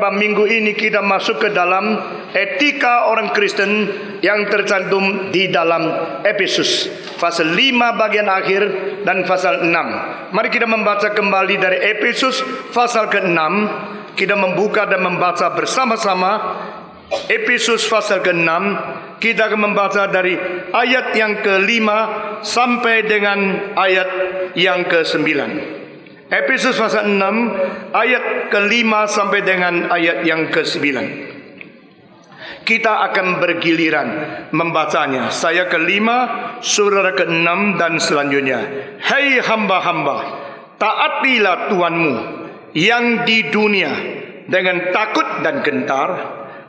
beberapa minggu ini kita masuk ke dalam etika orang Kristen yang tercantum di dalam Efesus pasal 5 bagian akhir dan pasal 6. Mari kita membaca kembali dari Efesus pasal ke-6. Kita membuka dan membaca bersama-sama Efesus pasal ke-6. Kita akan membaca dari ayat yang ke-5 sampai dengan ayat yang ke-9. Efesus pasal 6 ayat ke-5 sampai dengan ayat yang ke-9. Kita akan bergiliran membacanya. Saya ke-5, saudara ke-6 dan selanjutnya. Hai hamba-hamba, taatilah Tuhanmu yang di dunia dengan takut dan gentar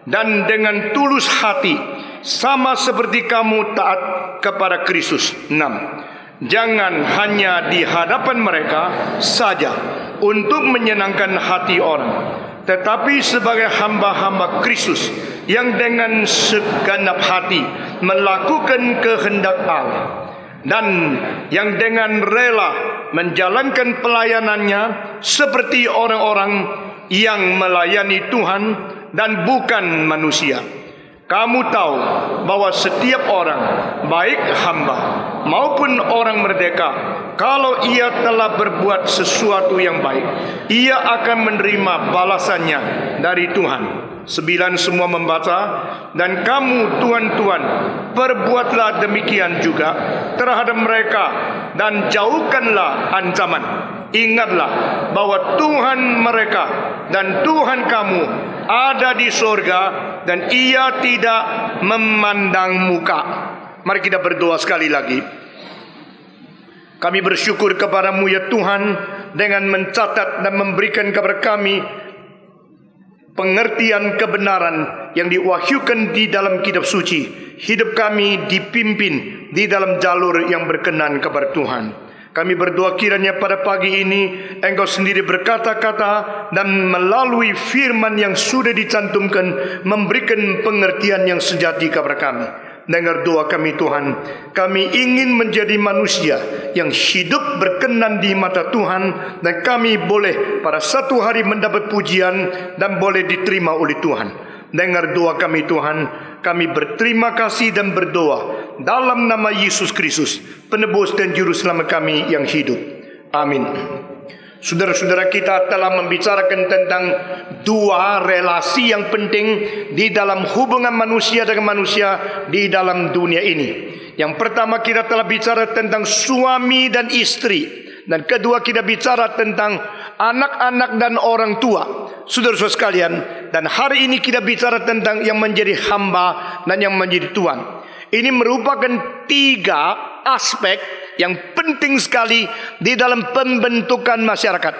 dan dengan tulus hati, sama seperti kamu taat kepada Kristus. 6. Jangan hanya di hadapan mereka saja untuk menyenangkan hati orang, tetapi sebagai hamba-hamba Kristus yang dengan segenap hati melakukan kehendak Allah, dan yang dengan rela menjalankan pelayanannya seperti orang-orang yang melayani Tuhan dan bukan manusia. Kamu tahu bahwa setiap orang, baik hamba maupun orang merdeka, kalau ia telah berbuat sesuatu yang baik, ia akan menerima balasannya dari Tuhan. 9 semua membaca. Dan kamu tuan-tuan, perbuatlah demikian juga terhadap mereka dan jauhkanlah ancaman. Ingatlah bahwa Tuhan mereka dan Tuhan kamu ada di sorga, dan ia tidak memandang muka. Mari kita berdoa sekali lagi. Kami bersyukur kepadamu ya Tuhan, dengan mencatat dan memberikan kepada kami pengertian kebenaran yang diwahyukan di dalam kitab suci. Hidup kami dipimpin di dalam jalur yang berkenan kepada Tuhan. Kami berdoa kiranya pada pagi ini Engkau sendiri berkata-kata dan melalui firman yang sudah dicantumkan memberikan pengertian yang sejati kepada kami. Dengar doa kami Tuhan. Kami ingin menjadi manusia yang hidup berkenan di mata Tuhan, dan kami boleh pada satu hari mendapat pujian dan boleh diterima oleh Tuhan. Dengar doa kami Tuhan. Kami berterima kasih dan berdoa dalam nama Yesus Kristus, penebus dan juru selamat kami yang hidup. Amin. Saudara-saudara, kita telah membicarakan tentang dua relasi yang penting di dalam hubungan manusia dengan manusia di dalam dunia ini. Yang pertama, kita telah bicara tentang suami dan istri. Dan kedua, kita bicara tentang anak-anak dan orang tua. Saudara-saudara sekalian, dan hari ini kita bicara tentang yang menjadi hamba dan yang menjadi tuan. Ini merupakan 3 aspek yang penting sekali di dalam pembentukan masyarakat.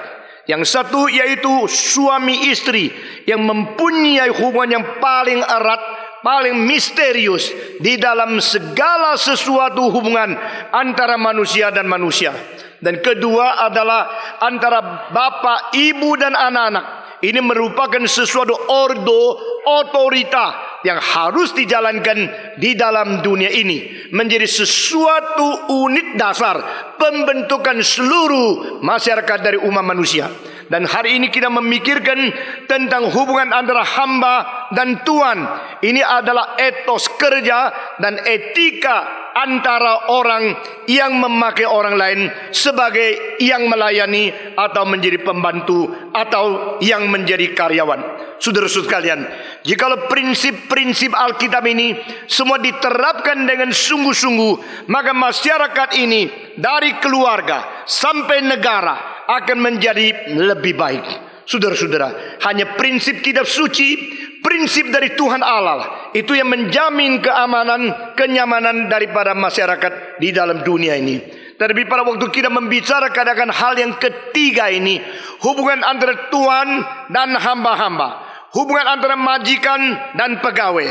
Yang satu yaitu suami istri yang mempunyai hubungan yang paling erat, paling misterius di dalam segala sesuatu hubungan antara manusia dan manusia. Dan kedua adalah antara bapa, ibu dan anak-anak. Ini merupakan sesuatu ordo, otorita yang harus dijalankan di dalam dunia ini, menjadi sesuatu unit dasar pembentukan seluruh masyarakat dari umat manusia. Dan hari ini kita memikirkan tentang hubungan antara hamba dan tuan. Ini adalah etos kerja dan etika antara orang yang memakai orang lain sebagai yang melayani atau menjadi pembantu atau yang menjadi karyawan. Saudara-saudara sekalian, jikalau prinsip-prinsip Alkitab ini semua diterapkan dengan sungguh-sungguh, maka masyarakat ini dari keluarga sampai negara akan menjadi lebih baik. Saudara-saudara, hanya prinsip kitab suci, prinsip dari Tuhan Allah, itu yang menjamin keamanan, kenyamanan daripada masyarakat di dalam dunia ini. Tapi pada waktu kita membicarakan akan hal yang ketiga ini, hubungan antara tuan dan hamba-hamba, hubungan antara majikan dan pegawai,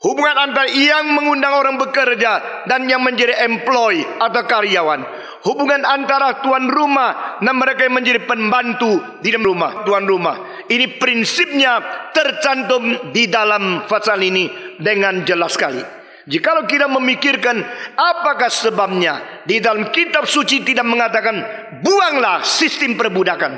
hubungan antara yang mengundang orang bekerja dan yang menjadi employee atau karyawan, hubungan antara tuan rumah dan mereka yang menjadi pembantu di dalam rumah, tuan rumah. Ini prinsipnya tercantum di dalam pasal ini dengan jelas sekali. Jikalau kita memikirkan apakah sebabnya di dalam kitab suci tidak mengatakan buanglah sistem perbudakan,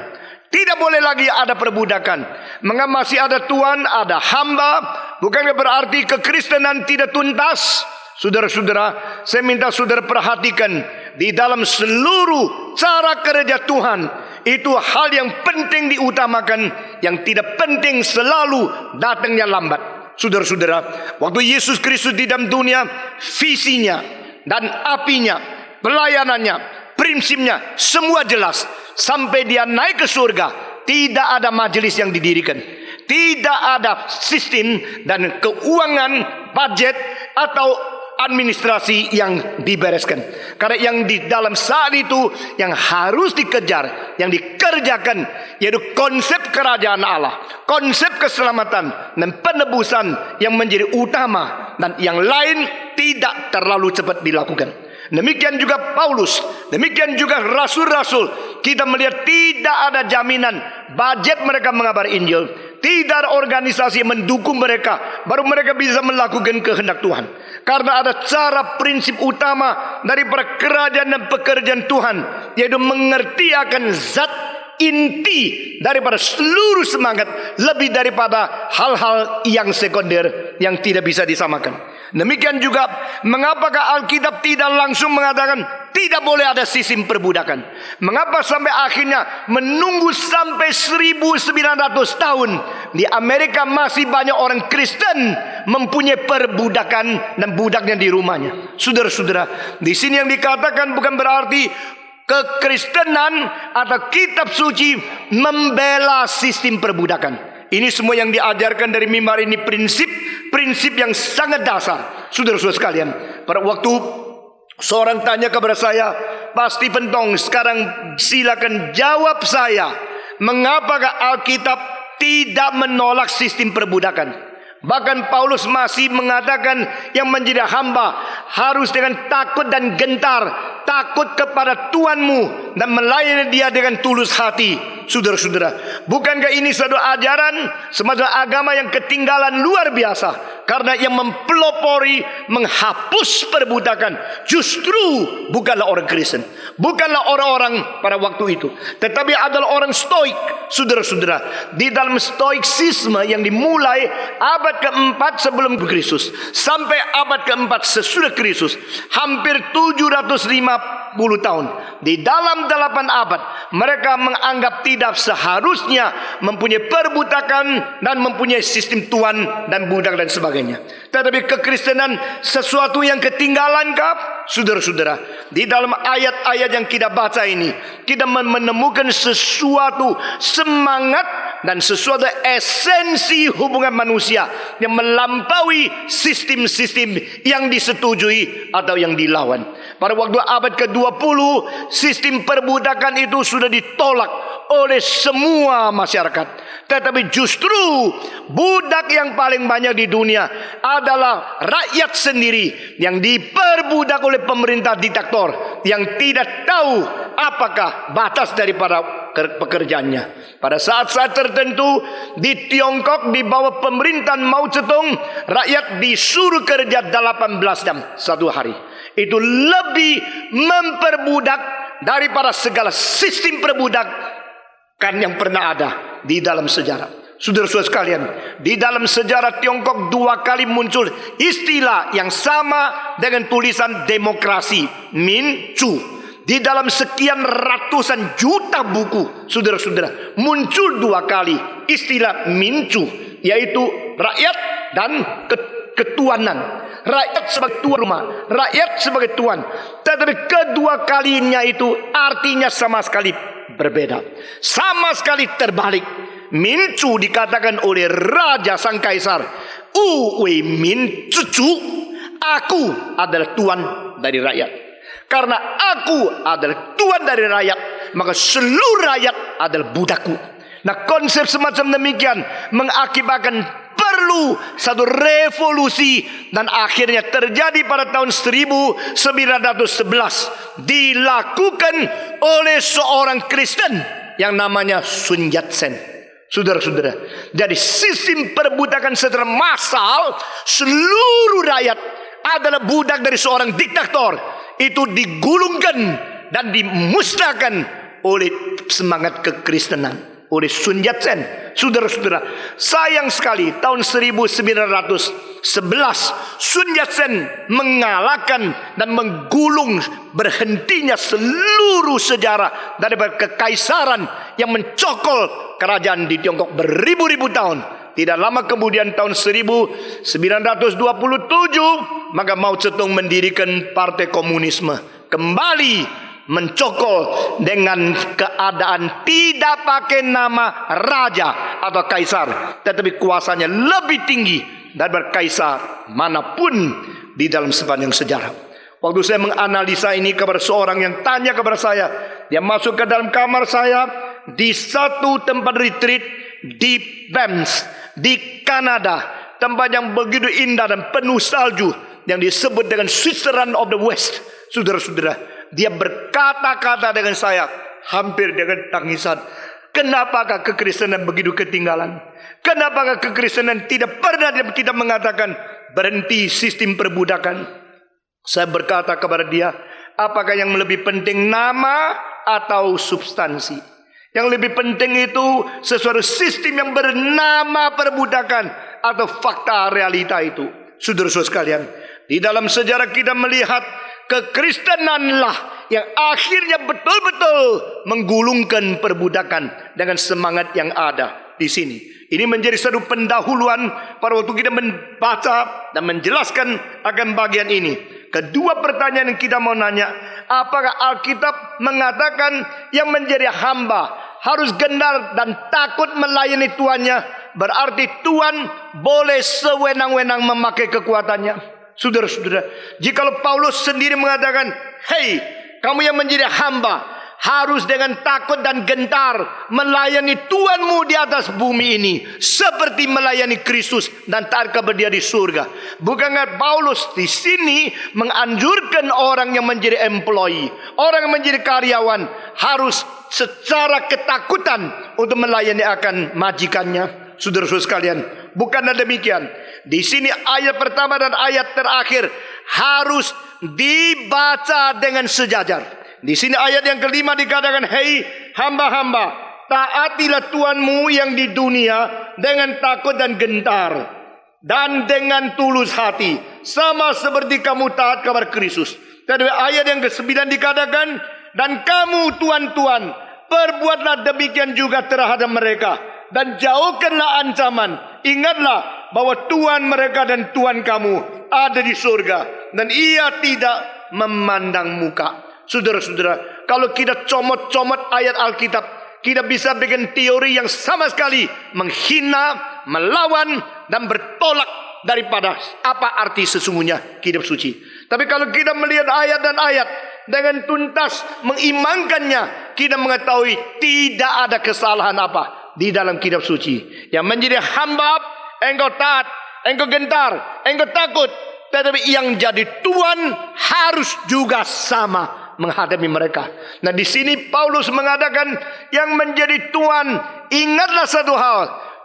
Tidak boleh lagi ada perbudakan. Mengapa masih ada tuan, ada hamba? Bukankah berarti kekristenan tidak tuntas? Saudara-saudara, saya minta saudara perhatikan, di dalam seluruh cara kerja Tuhan, itu hal yang penting diutamakan, yang tidak penting selalu datangnya lambat. Saudara-saudara, waktu Yesus Kristus di dalam dunia, visinya dan apinya, pelayanannya, prinsipnya, semua jelas. Sampai dia naik ke surga, tidak ada majelis yang didirikan, tidak ada sistem dan keuangan, budget atau administrasi yang dibereskan. Karena yang di dalam saat itu yang harus dikejar, yang dikerjakan, yaitu konsep kerajaan Allah, konsep keselamatan dan penebusan yang menjadi utama, dan yang lain tidak terlalu cepat dilakukan. Demikian juga Paulus, demikian juga rasul-rasul. Kita melihat tidak ada jaminan budget mereka mengabari Injil, tidak ada organisasi yang mendukung mereka, baru mereka bisa melakukan kehendak Tuhan. Karena ada cara prinsip utama daripada kerajaan dan pekerjaan Tuhan, yaitu mengerti akan zat inti daripada seluruh semangat, lebih daripada hal-hal yang sekunder yang tidak bisa disamakan. Demikian juga mengapakah Alkitab tidak langsung mengatakan tidak boleh ada sistem perbudakan? Mengapa sampai akhirnya menunggu sampai 1900 tahun di Amerika masih banyak orang Kristen mempunyai perbudakan dan budaknya di rumahnya? Saudara-saudara, di sini yang dikatakan bukan berarti kekristenan atau kitab suci membela sistem perbudakan. Ini semua yang diajarkan dari mimbar ini prinsip yang sangat dasar. Saudara-saudara sekalian, pada waktu seorang tanya kepada saya, pasti pentong, sekarang silakan jawab saya, mengapakah Alkitab tidak menolak sistem perbudakan? Bahkan Paulus masih mengatakan yang menjadi hamba harus dengan takut dan gentar, takut kepada Tuanmu dan melayani dia dengan tulus hati. Saudara-saudara, bukankah ini satu ajaran semacam agama yang ketinggalan luar biasa? Karena yang mempelopori, menghapus perbudakan justru bukanlah orang Kristen, bukanlah orang-orang pada waktu itu, tetapi adalah orang Stoik. Saudara-saudara, di dalam Stoiksisme yang dimulai abad keempat sebelum Kristus sampai abad keempat sesudah Kristus, hampir 750 tahun. Di dalam 8 abad mereka menganggap tidak seharusnya mempunyai perbudakan dan mempunyai sistem tuan dan budak dan sebagainya. Tetapi kekristenan sesuatu yang ketinggalan kah? Saudara-saudara, di dalam ayat-ayat yang kita baca ini, kita menemukan sesuatu semangat dan sesuatu esensi hubungan manusia yang melampaui sistem-sistem yang disetujui atau yang dilawan. Pada waktu abad ke-20, sistem perbudakan itu sudah ditolak oleh semua masyarakat. Tetapi justru budak yang paling banyak di dunia adalah rakyat sendiri yang diperbudak oleh pemerintah diktator yang tidak tahu apakah batas daripada pekerjaannya. Pada saat-saat tertentu di Tiongkok di bawah pemerintahan Mao Zedong, rakyat disuruh kerja 18 jam satu hari. Itu lebih memperbudak daripada segala sistem perbudakan yang pernah ada di dalam sejarah. Saudara-saudara sekalian, di dalam sejarah Tiongkok 2 kali muncul istilah yang sama dengan tulisan demokrasi, Mincu. Di dalam sekian ratusan juta buku, saudara-saudara, muncul 2 kali istilah Mincu, yaitu rakyat dan ketuanan. Rakyat sebagai tuan rumah, rakyat sebagai tuan. Tetapi kedua kalinya itu artinya sama sekali berbeda, sama sekali terbalik. Mincu dikatakan oleh Raja Sang Kaisar, Wei Min Cucu, aku adalah tuan dari rakyat. Karena aku adalah tuan dari rakyat, maka seluruh rakyat adalah budakku. Nah, konsep semacam demikian mengakibatkan perlu satu revolusi, dan akhirnya terjadi pada tahun 1911 dilakukan oleh seorang Kristen yang namanya Sun Yat-sen. Saudara-saudara, jadi sistem perbudakan secara massal, seluruh rakyat adalah budak dari seorang diktator, itu digulungkan dan dimusnahkan oleh semangat kekristenan. oleh Sun Yat-sen. Saudara-saudara, sayang sekali tahun 1911 Sun Yat-sen mengalahkan dan menggulung berhentinya seluruh sejarah daripada kekaisaran yang mencokol kerajaan di Tiongkok beribu-ribu tahun. Tidak lama kemudian tahun 1927 maka Mao Zedong mendirikan Partai Komunisme, kembali mencokol dengan keadaan tidak pakai nama raja atau kaisar, tetapi kuasanya lebih tinggi daripada kaisar manapun di dalam sepanjang sejarah. Waktu saya menganalisa ini kepada seorang yang tanya kepada saya, dia masuk ke dalam kamar saya di satu tempat retreat di Banff di Kanada, tempat yang begitu indah dan penuh salju yang disebut dengan Switzerland of the West. Saudara-saudara, dia berkata-kata dengan saya hampir dengan tangisan, kenapakah kekristenan begitu ketinggalan? Kenapakah kekristenan tidak pernah kita mengatakan berhenti sistem perbudakan? Saya berkata kepada dia, apakah yang lebih penting, nama atau substansi? Yang lebih penting itu sesuatu sistem yang bernama perbudakan atau fakta realita itu. Saudara-saudara sekalian, di dalam sejarah kita melihat kekristenanlah yang akhirnya betul-betul menggulungkan perbudakan dengan semangat yang ada di sini. Ini menjadi satu pendahuluan pada waktu kita membaca dan menjelaskan akan bagian ini. Kedua pertanyaan yang kita mau nanya, apakah Alkitab mengatakan yang menjadi hamba harus gentar dan takut melayani tuannya, berarti Tuhan boleh sewenang-wenang memakai kekuatannya? Saudara-saudara, jikalau Paulus sendiri mengatakan, hei, kamu yang menjadi hamba harus dengan takut dan gentar melayani Tuhanmu di atas bumi ini, seperti melayani Kristus dan taat kepada Dia di surga. Bukankah Paulus di sini menganjurkan orang yang menjadi employee, orang yang menjadi karyawan harus secara ketakutan untuk melayani akan majikannya? Saudara-saudara sekalian, bukanlah demikian. Di sini ayat pertama dan ayat terakhir harus dibaca dengan sejajar. Di sini ayat yang kelima dikatakan, hei hamba-hamba, taatilah Tuhanmu yang di dunia dengan takut dan gentar dan dengan tulus hati, sama seperti kamu taat kepada Kristus. Dan ayat yang ke-9 dikatakan, dan kamu tuan-tuan, perbuatlah demikian juga terhadap mereka, dan jauhkanlah ancaman. Ingatlah bahwa Tuhan mereka dan Tuhan kamu ada di surga, dan Ia tidak memandang muka. Saudara-saudara, kalau kita comot-comot ayat Alkitab, kita bisa bikin teori yang sama sekali menghina, melawan, dan bertolak daripada apa arti sesungguhnya kitab suci. Tapi kalau kita melihat ayat dan ayat dengan tuntas mengimankannya, kita mengetahui tidak ada kesalahan apa di dalam kitab suci. Yang menjadi hamba, engkau taat, engkau gentar, engkau takut. Tetapi yang jadi Tuhan harus juga sama menghadapi mereka. Nah, di sini Paulus mengatakan yang menjadi Tuhan, ingatlah satu hal,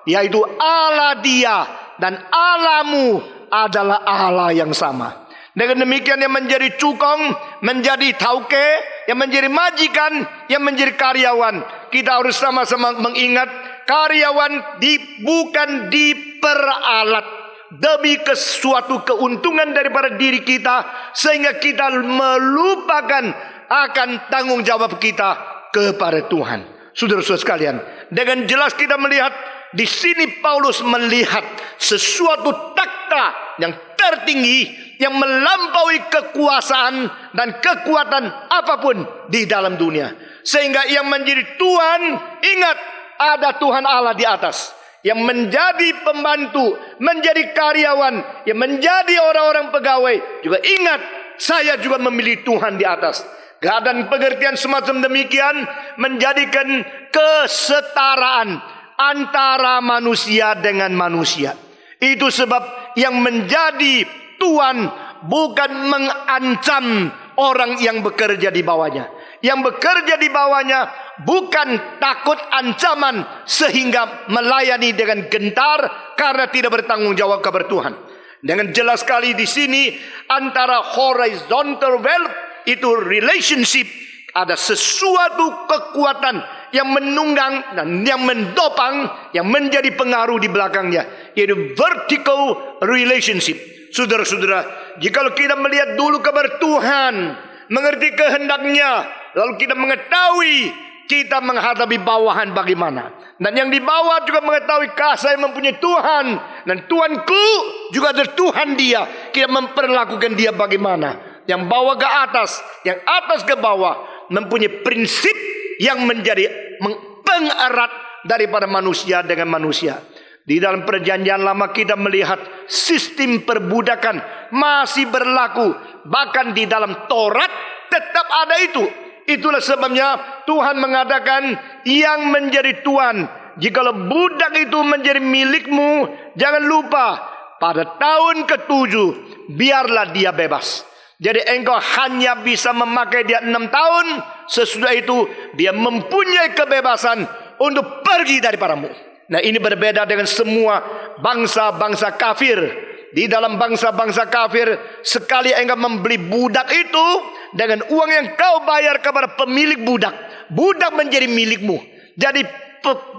yaitu Allah Dia dan Allahmu adalah Allah yang sama. Dengan demikian yang menjadi cukong, menjadi tauke, yang menjadi majikan, yang menjadi karyawan, kita harus sama-sama mengingat karyawan bukan diperalat demi suatu keuntungan daripada diri kita, sehingga kita melupakan akan tanggung jawab kita kepada Tuhan. Saudara-saudara sekalian, dengan jelas kita melihat di sini Paulus melihat sesuatu takhta yang tertinggi yang melampaui kekuasaan dan kekuatan apapun di dalam dunia, sehingga yang menjadi Tuhan, ingat ada Tuhan Allah di atas. Yang menjadi pembantu, menjadi karyawan, yang menjadi orang-orang pegawai, juga ingat saya juga memilih Tuhan di atas. Keadaan pengertian semacam demikian menjadikan kesetaraan antara manusia dengan manusia. Itu sebab yang menjadi Tuhan bukan mengancam orang yang bekerja di bawahnya. Yang bekerja di bawahnya bukan takut ancaman sehingga melayani dengan gentar karena tidak bertanggung jawab kepada Tuhan. Dengan jelas sekali di sini antara horizontal wealth itu relationship, ada sesuatu kekuatan yang menunggang dan yang mendopang, yang menjadi pengaruh di belakangnya, yaitu vertical relationship. Saudara-saudara, jikalau kita melihat dulu kabar Tuhan, mengerti kehendaknya, lalu kita mengetahui kita menghadapi bawahan bagaimana, dan yang di bawah juga mengetahui saya mempunyai Tuhan, dan Tuhanku juga ada Tuhan dia, kita memperlakukan dia bagaimana. Yang bawah ke atas, yang atas ke bawah, mempunyai prinsip yang menjadi pengerat daripada manusia dengan manusia. Di dalam perjanjian lama kita melihat sistem perbudakan masih berlaku. Bahkan di dalam Taurat tetap ada itu. Itulah sebabnya Tuhan mengatakan yang menjadi Tuhan, jikalau budak itu menjadi milikmu, jangan lupa pada tahun ke-7 biarlah dia bebas. Jadi engkau hanya bisa memakai dia 6 tahun. Sesudah itu dia mempunyai kebebasan untuk pergi daripadamu. Nah, ini berbeda dengan semua bangsa-bangsa kafir. Di dalam bangsa-bangsa kafir, sekali engkau membeli budak itu, dengan uang yang kau bayar kepada pemilik budak, budak menjadi milikmu. Jadi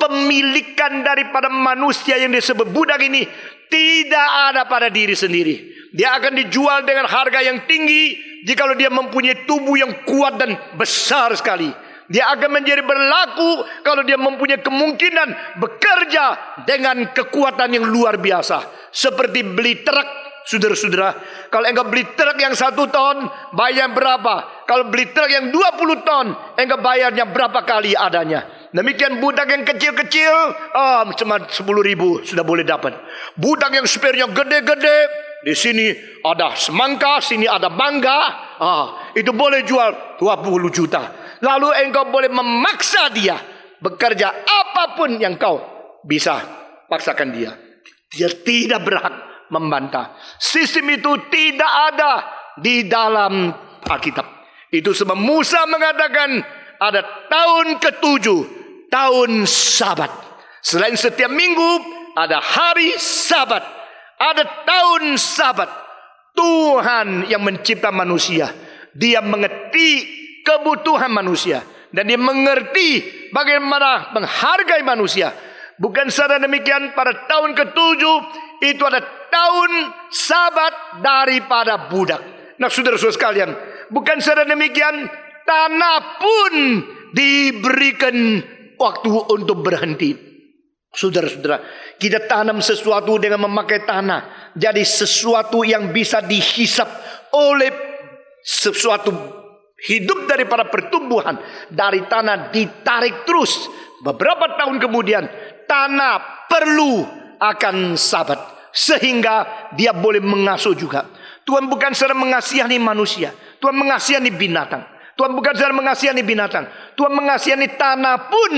pemilikan daripada manusia yang disebut budak ini tidak ada pada diri sendiri. Dia akan dijual dengan harga yang tinggi jikalau dia mempunyai tubuh yang kuat dan besar sekali. Dia akan menjadi berlaku kalau dia mempunyai kemungkinan bekerja dengan kekuatan yang luar biasa. Seperti beli truk, saudara-saudara. Kalau engkau beli truk yang 1 ton, bayar berapa? Kalau beli truk yang 20 ton, engkau bayarnya berapa kali adanya. Demikian budak yang kecil-kecil, cuma 10.000 sudah boleh dapat. Budak yang spare-nya gede-gede, di sini ada semangka, sini ada mangga, itu boleh jual 20 juta. Lalu engkau boleh memaksa dia bekerja apapun yang kau bisa paksakan dia. Dia tidak berhak membantah. Sistem itu tidak ada di dalam Alkitab. Itu sebab Musa mengatakan ada tahun ke-7, tahun Sabat. Selain setiap minggu ada hari Sabat, ada tahun Sabat. Tuhan yang mencipta manusia, dia mengerti kebutuhan manusia, dan dia mengerti bagaimana menghargai manusia. Bukan saja demikian, pada tahun ke-7 itu ada tahun Sabat daripada budak. Nah, saudara-saudara sekalian, bukan saja demikian, tanah pun diberikan waktu untuk berhenti. Saudara-saudara, kita tanam sesuatu dengan memakai tanah, jadi sesuatu yang bisa dihisap oleh sesuatu hidup daripada pertumbuhan dari tanah ditarik terus. Beberapa tahun kemudian tanah perlu akan Sabat, sehingga dia boleh mengasuh juga. Tuhan bukan sedang mengasihani manusia, Tuhan mengasihani binatang. Tuhan bukan sedang mengasihani binatang, Tuhan mengasihani tanah pun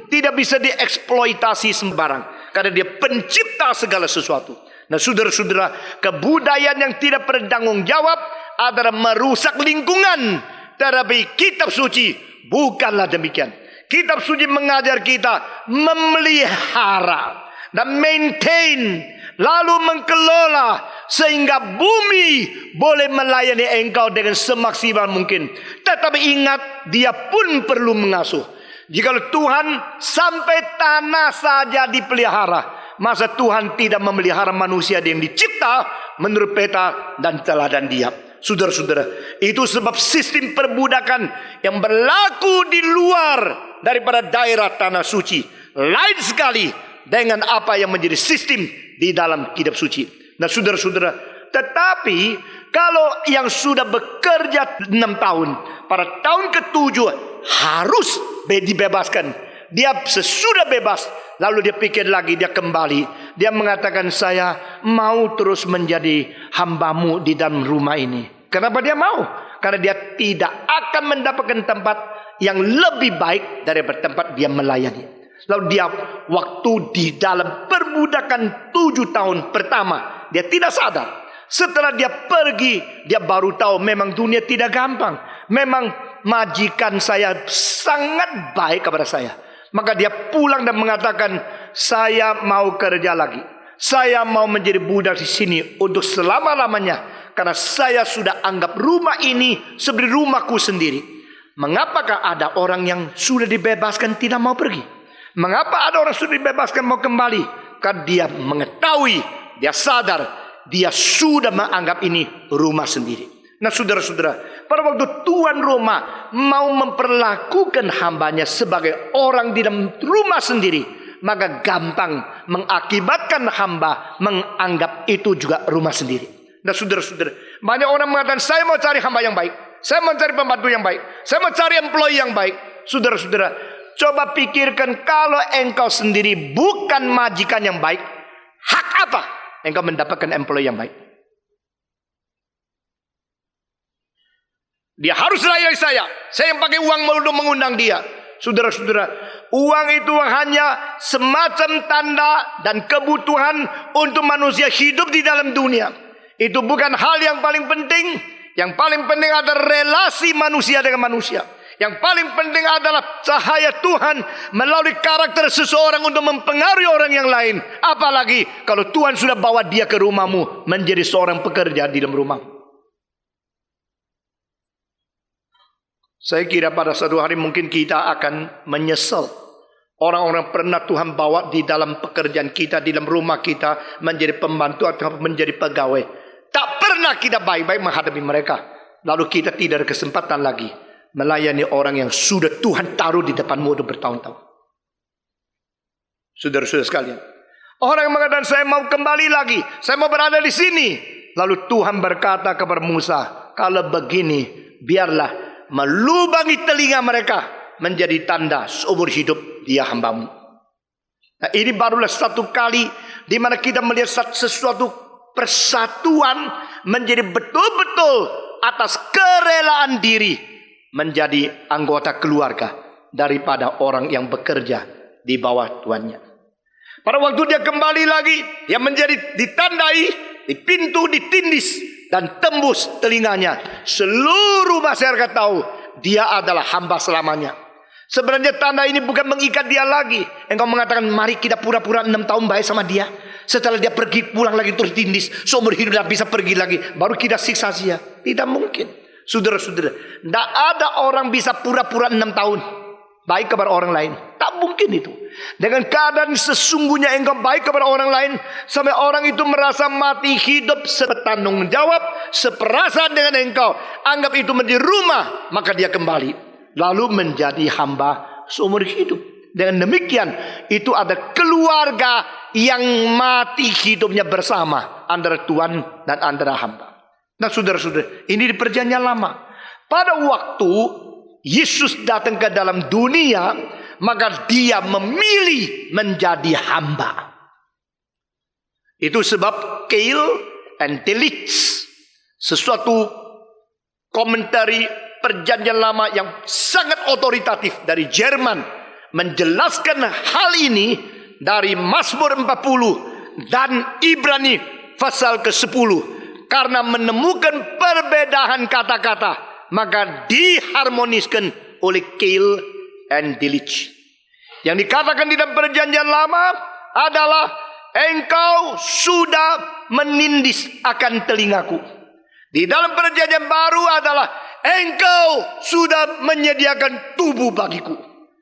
tidak bisa dieksploitasi sembarang, karena dia pencipta segala sesuatu. Nah, saudara-saudara, kebudayaan yang tidak bertanggung jawab adalah merusak lingkungan. Tetapi kitab suci bukanlah demikian. Kitab suci mengajar kita memelihara dan maintain, lalu mengelola, sehingga bumi boleh melayani engkau dengan semaksimal mungkin. Tetapi ingat, dia pun perlu mengasuh. Jika Tuhan sampai tanah saja dipelihara, masa Tuhan tidak memelihara manusia yang dicipta menurut peta dan teladan dia. Saudara-saudara, itu sebab sistem perbudakan yang berlaku di luar daripada daerah tanah suci lain sekali dengan apa yang menjadi sistem di dalam kitab suci. Nah, saudara-saudara, tetapi kalau yang sudah bekerja 6 tahun, pada tahun ke-7 harus dibebaskan. Dia sesudah bebas, lalu dia pikir lagi, dia kembali. Dia mengatakan, saya mau terus menjadi hambamu di dalam rumah ini. Kenapa dia mau? Karena dia tidak akan mendapatkan tempat yang lebih baik daripada tempat dia melayani. Lalu dia waktu di dalam perbudakan 7 tahun pertama, dia tidak sadar. Setelah dia pergi, dia baru tahu memang dunia tidak gampang. Memang majikan saya sangat baik kepada saya. Maka dia pulang dan mengatakan, saya mau kerja lagi. Saya mau menjadi budak di sini untuk selama-lamanya. Karena saya sudah anggap rumah ini seperti rumahku sendiri. Mengapakah ada orang yang sudah dibebaskan tidak mau pergi? Mengapa ada orang sudah dibebaskan mau kembali? Karena dia mengetahui, dia sadar, dia sudah menganggap ini rumah sendiri. Nah saudara-saudara, pada waktu Tuan Roma mau memperlakukan hambanya sebagai orang di dalam rumah sendiri, maka gampang mengakibatkan hamba menganggap itu juga rumah sendiri. Nah saudara-saudara, banyak orang mengatakan, saya mau cari hamba yang baik, saya mau cari pembantu yang baik, saya mau cari employee yang baik. Saudara-saudara, coba pikirkan, kalau engkau sendiri bukan majikan yang baik, hak apa engkau mendapatkan employee yang baik? Dia harus layani saya yang pakai uang untuk mengundang dia. Saudara-saudara, uang itu hanya semacam tanda dan kebutuhan untuk manusia hidup di dalam dunia. Itu bukan hal yang paling penting. Yang paling penting adalah relasi manusia dengan manusia. Yang paling penting adalah cahaya Tuhan melalui karakter seseorang untuk mempengaruhi orang yang lain. Apalagi kalau Tuhan sudah bawa dia ke rumahmu menjadi seorang pekerja di dalam rumahmu. Saya kira pada suatu hari mungkin kita akan menyesal. Orang-orang pernah Tuhan bawa di dalam pekerjaan kita, di dalam rumah kita, menjadi pembantu atau menjadi pegawai. Tak pernah kita baik-baik menghadapi mereka. Lalu kita tidak ada kesempatan lagi melayani orang yang sudah Tuhan taruh di depanmu untuk bertahun-tahun. Saudara-saudara sekalian, orang yang mengatakan, saya mau kembali lagi, saya mau berada di sini. Lalu Tuhan berkata kepada Musa, kalau begini, biarlah melubangi telinga mereka menjadi tanda seumur hidup dia hambamu. Nah, ini barulah satu kali di mana kita melihat sesuatu persatuan menjadi betul-betul atas kerelaan diri menjadi anggota keluarga daripada orang yang bekerja di bawah tuannya. Pada waktu dia kembali lagi, yang menjadi ditandai di pintu, ditindis dan tembus telinganya. Seluruh masyarakat tahu dia adalah hamba selamanya. Sebenarnya tanda ini bukan mengikat dia lagi. Engkau mengatakan, mari kita pura-pura 6 tahun baik sama dia. Setelah dia pergi pulang lagi terus tindis, seumur hidup tidak bisa pergi lagi, baru kita siksa dia. Tidak mungkin. Saudara-saudara, tidak ada orang bisa pura-pura 6 tahun baik kepada orang lain. Tak mungkin itu. Dengan keadaan sesungguhnya engkau baik kepada orang lain, sampai orang itu merasa mati hidup bertanggung jawab, seperasaan dengan engkau, anggap itu menjadi rumah, maka dia kembali, lalu menjadi hamba seumur hidup. Dengan demikian, itu ada keluarga yang mati hidupnya bersama antara Tuhan dan antara hamba. Nah saudara-saudara, ini di perjanjian lama. Pada waktu Yesus datang ke dalam dunia, maka dia memilih menjadi hamba. Itu sebab Keil and Delitzsch, sesuatu komentari perjanjian lama yang sangat otoritatif dari Jerman, menjelaskan hal ini dari Mazmur 40 dan Ibrani pasal ke-10. Karena menemukan perbedaan kata-kata, maka diharmoniskan oleh Keil and Delitzsch. Yang dikatakan di dalam perjanjian lama adalah, engkau sudah menindis akan telingaku. Di dalam perjanjian baru adalah, engkau sudah menyediakan tubuh bagiku.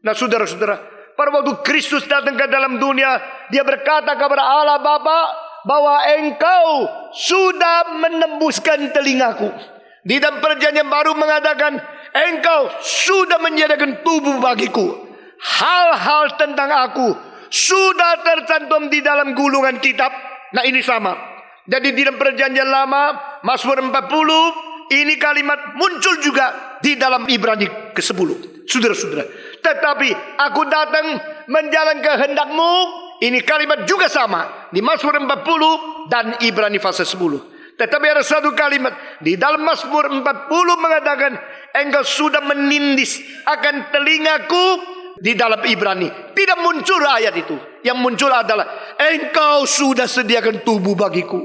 Nah saudara-saudara, pada waktu Kristus datang ke dalam dunia, dia berkata kepada Allah Bapa bahwa engkau sudah menembuskan telingaku. Di dalam perjanjian baru mengatakan, engkau sudah menyediakan tubuh bagiku. Hal-hal tentang aku sudah tercantum di dalam gulungan kitab. Nah ini sama. Jadi di dalam perjanjian lama, Mazmur 40, ini kalimat muncul juga di dalam Ibrani ke-10. Saudara-saudara, tetapi aku datang menjalankan kehendakmu. Ini kalimat juga sama di Mazmur 40 dan Ibrani pasal 10. Tetapi ada satu kalimat di dalam Mazmur 40 mengatakan, engkau sudah menindis akan telingaku. Di dalam Ibrani tidak muncul ayat itu. Yang muncul adalah, engkau sudah sediakan tubuh bagiku.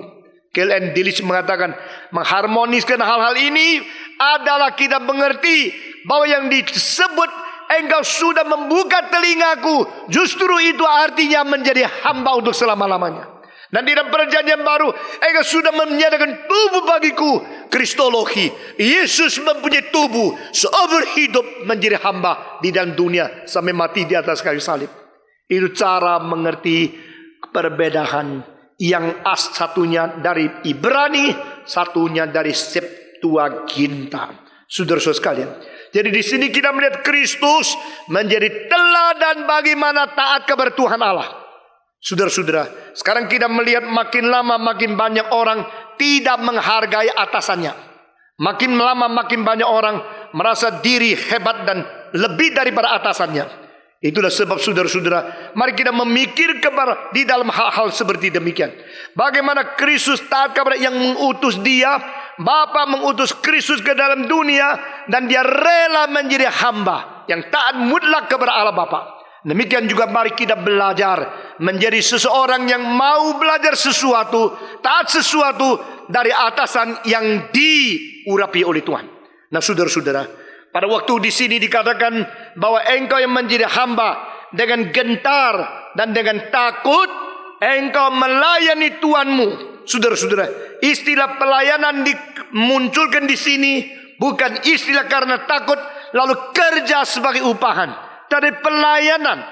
Keil and Delitzsch mengatakan, mengharmoniskan hal-hal ini adalah kita mengerti bahwa yang disebut engkau sudah membuka telingaku, justru itu artinya menjadi hamba untuk selama-lamanya. Dan di dalam perjanjian baru, engkau sudah menyediakan tubuh bagiku, Kristologi. Yesus mempunyai tubuh seumur hidup menjadi hamba di dalam dunia sampai mati di atas kayu salib. Itu cara mengerti perbedaan yang satunya dari Ibrani, satunya dari Septuaginta. Saudara-saudara sekalian, jadi di sini kita melihat Kristus menjadi teladan bagaimana taat kepada Tuhan Allah. Saudara-saudara, sekarang kita melihat makin lama makin banyak orang tidak menghargai atasannya. Makin lama makin banyak orang merasa diri hebat dan lebih daripada atasannya. Itulah sebab saudara-saudara, mari kita memikir kepada di dalam hal-hal seperti demikian. Bagaimana Kristus taat kepada yang mengutus dia. Bapa mengutus Kristus ke dalam dunia dan dia rela menjadi hamba yang taat mutlak kepada Allah Bapa. Demikian juga mari kita belajar menjadi seseorang yang mau belajar sesuatu, taat sesuatu dari atasan yang diurapi oleh Tuhan. Nah, saudara-saudara, pada waktu di sini dikatakan bahwa engkau yang menjadi hamba dengan gentar dan dengan takut engkau melayani Tuhanmu. Saudara-saudara, istilah pelayanan dimunculkan di sini bukan istilah karena takut lalu kerja sebagai upahan. Tapi pelayanan,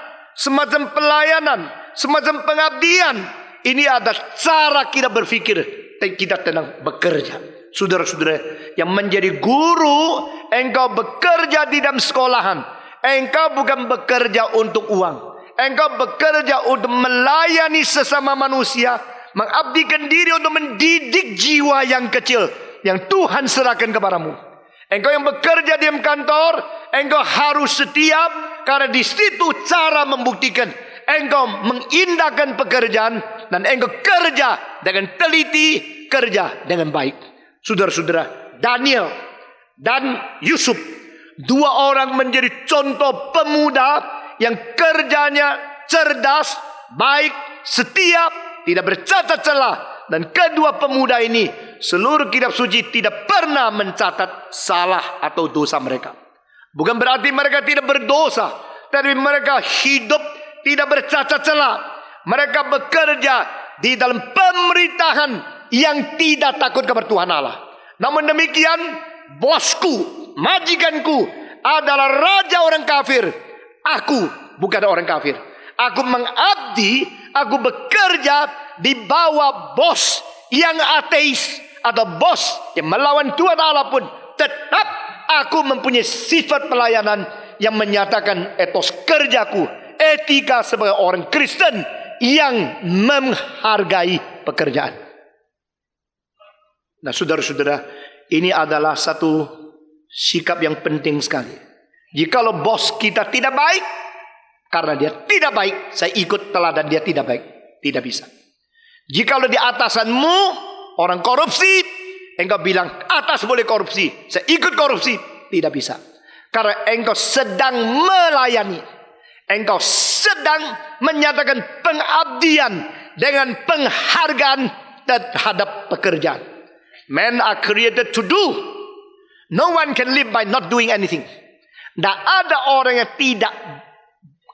semacam pengabdian. Ini ada cara kita berpikir, kita tentang bekerja. Saudara-saudara, yang menjadi guru, engkau bekerja di dalam sekolahan. Engkau bukan bekerja untuk uang. Engkau bekerja untuk melayani sesama manusia, mengabdikan diri untuk mendidik jiwa yang kecil yang Tuhan serahkan kepadamu. Engkau yang bekerja di kantor, engkau harus setiap, karena di situ cara membuktikan engkau mengindahkan pekerjaan dan engkau kerja dengan teliti, kerja dengan baik. Saudara-saudara, Daniel dan Yusuf, dua orang menjadi contoh pemuda yang kerjanya cerdas, baik, setia, tidak bercacat celah. Dan kedua pemuda ini, seluruh kitab suci tidak pernah mencatat salah atau dosa mereka. Bukan berarti mereka tidak berdosa, tapi mereka hidup tidak bercacat celah. Mereka bekerja di dalam pemerintahan yang tidak takut kepada Tuhan Allah. Namun demikian, bosku, majikanku adalah raja orang kafir. Aku bukan orang kafir. Aku mengabdi, aku bekerja di bawah bos yang ateis atau bos yang melawan Tuhan Allah pun tetap aku mempunyai sifat pelayanan yang menyatakan etos kerjaku, etika sebagai orang Kristen yang menghargai pekerjaan. Nah, saudara-saudara, ini adalah satu sikap yang penting sekali. Jikalau bos kita tidak baik, karena dia tidak baik, saya ikut teladan dia tidak baik. Tidak bisa. Jikalau di atasanmu orang korupsi, engkau bilang atas boleh korupsi, saya ikut korupsi. Tidak bisa. Karena engkau sedang melayani. Engkau sedang menyatakan pengabdian dengan penghargaan terhadap pekerjaan. Men are created to do. No one can live by not doing anything. Tidak ada orang yang tidak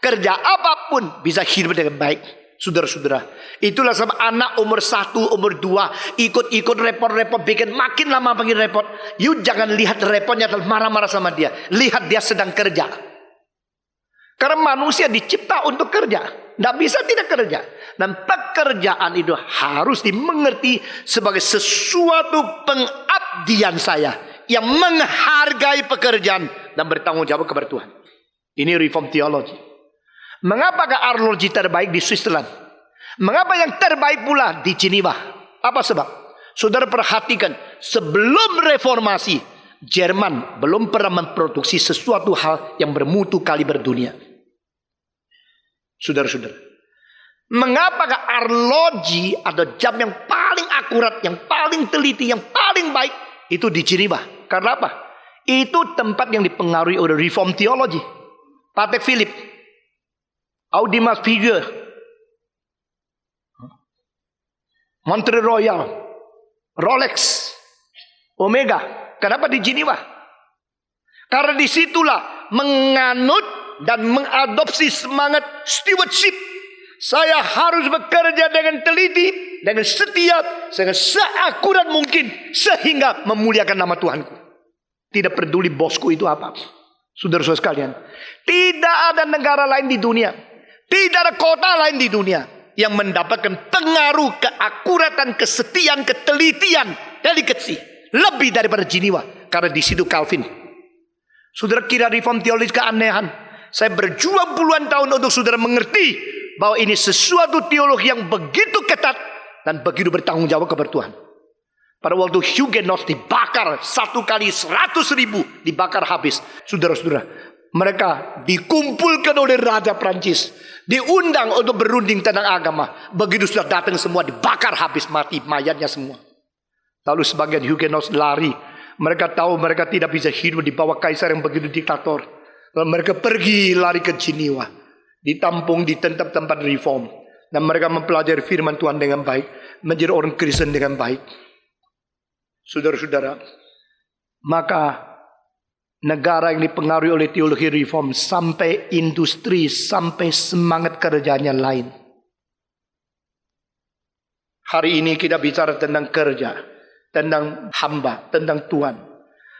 kerja apapun bisa hidup dengan baik. Saudara-saudara, itulah sebab anak umur 1, umur 2 ikut-ikut repot-repot, bikin makin lama makin repot. You jangan lihat repotnya dan marah-marah sama dia. Lihat dia sedang kerja. Karena manusia dicipta untuk kerja, tidak bisa tidak kerja. Dan pekerjaan itu harus dimengerti sebagai sesuatu pengabdian saya yang menghargai pekerjaan dan bertanggung jawab kepada Tuhan. Ini reform theology. Mengapakah arloji terbaik di Switzerland? Mengapa yang terbaik pula di Geneva? Apa sebab? Saudara perhatikan, sebelum reformasi, Jerman belum pernah memproduksi sesuatu hal yang bermutu kaliber dunia. Saudara-saudara, mengapakah arloji atau jam yang paling akurat, yang paling teliti, yang paling baik itu di Geneva? Karena apa? Itu tempat yang dipengaruhi oleh reform theology. Patek Philippe, Audimas Piguet, Montre Royal, Rolex, Omega. Kenapa di Geneva? Karena disitulah menganut dan mengadopsi semangat stewardship, Saya harus bekerja dengan teliti, dengan setia, dengan seakurat mungkin, sehingga memuliakan nama Tuhanku. Tidak peduli bosku itu apa. Saudara-saudara sekalian, tidak ada negara lain di dunia, tidak ada kota lain di dunia yang mendapatkan pengaruh keakuratan, kesetiaan, ketelitian, delikasi lebih daripada Jenewa. Karena di situ Calvin. Saudara kira reform teologis keanehan? Saya berjuang puluhan tahun untuk saudara mengerti bahwa ini sesuatu teologi yang begitu ketat dan begitu bertanggung jawab kepada Tuhan. Pada waktu Huguenot dibakar 1 kali 100.000 dibakar habis. Saudara-saudara, mereka dikumpulkan oleh Raja Prancis, diundang untuk berunding tentang agama. Begitu sudah datang semua dibakar habis, mati mayatnya semua. Lalu sebagian Huguenot lari. Mereka tahu mereka tidak bisa hidup di bawah kaisar yang begitu diktator. Lalu mereka pergi lari ke Jenewa, ditampung di tempat-tempat reform, dan mereka mempelajari firman Tuhan dengan baik, menjadi orang Kristen dengan baik. Saudara-saudara, maka negara yang dipengaruhi oleh teologi reform sampai industri, sampai semangat kerjanya lain. Hari ini kita bicara tentang kerja, tentang hamba, tentang Tuhan.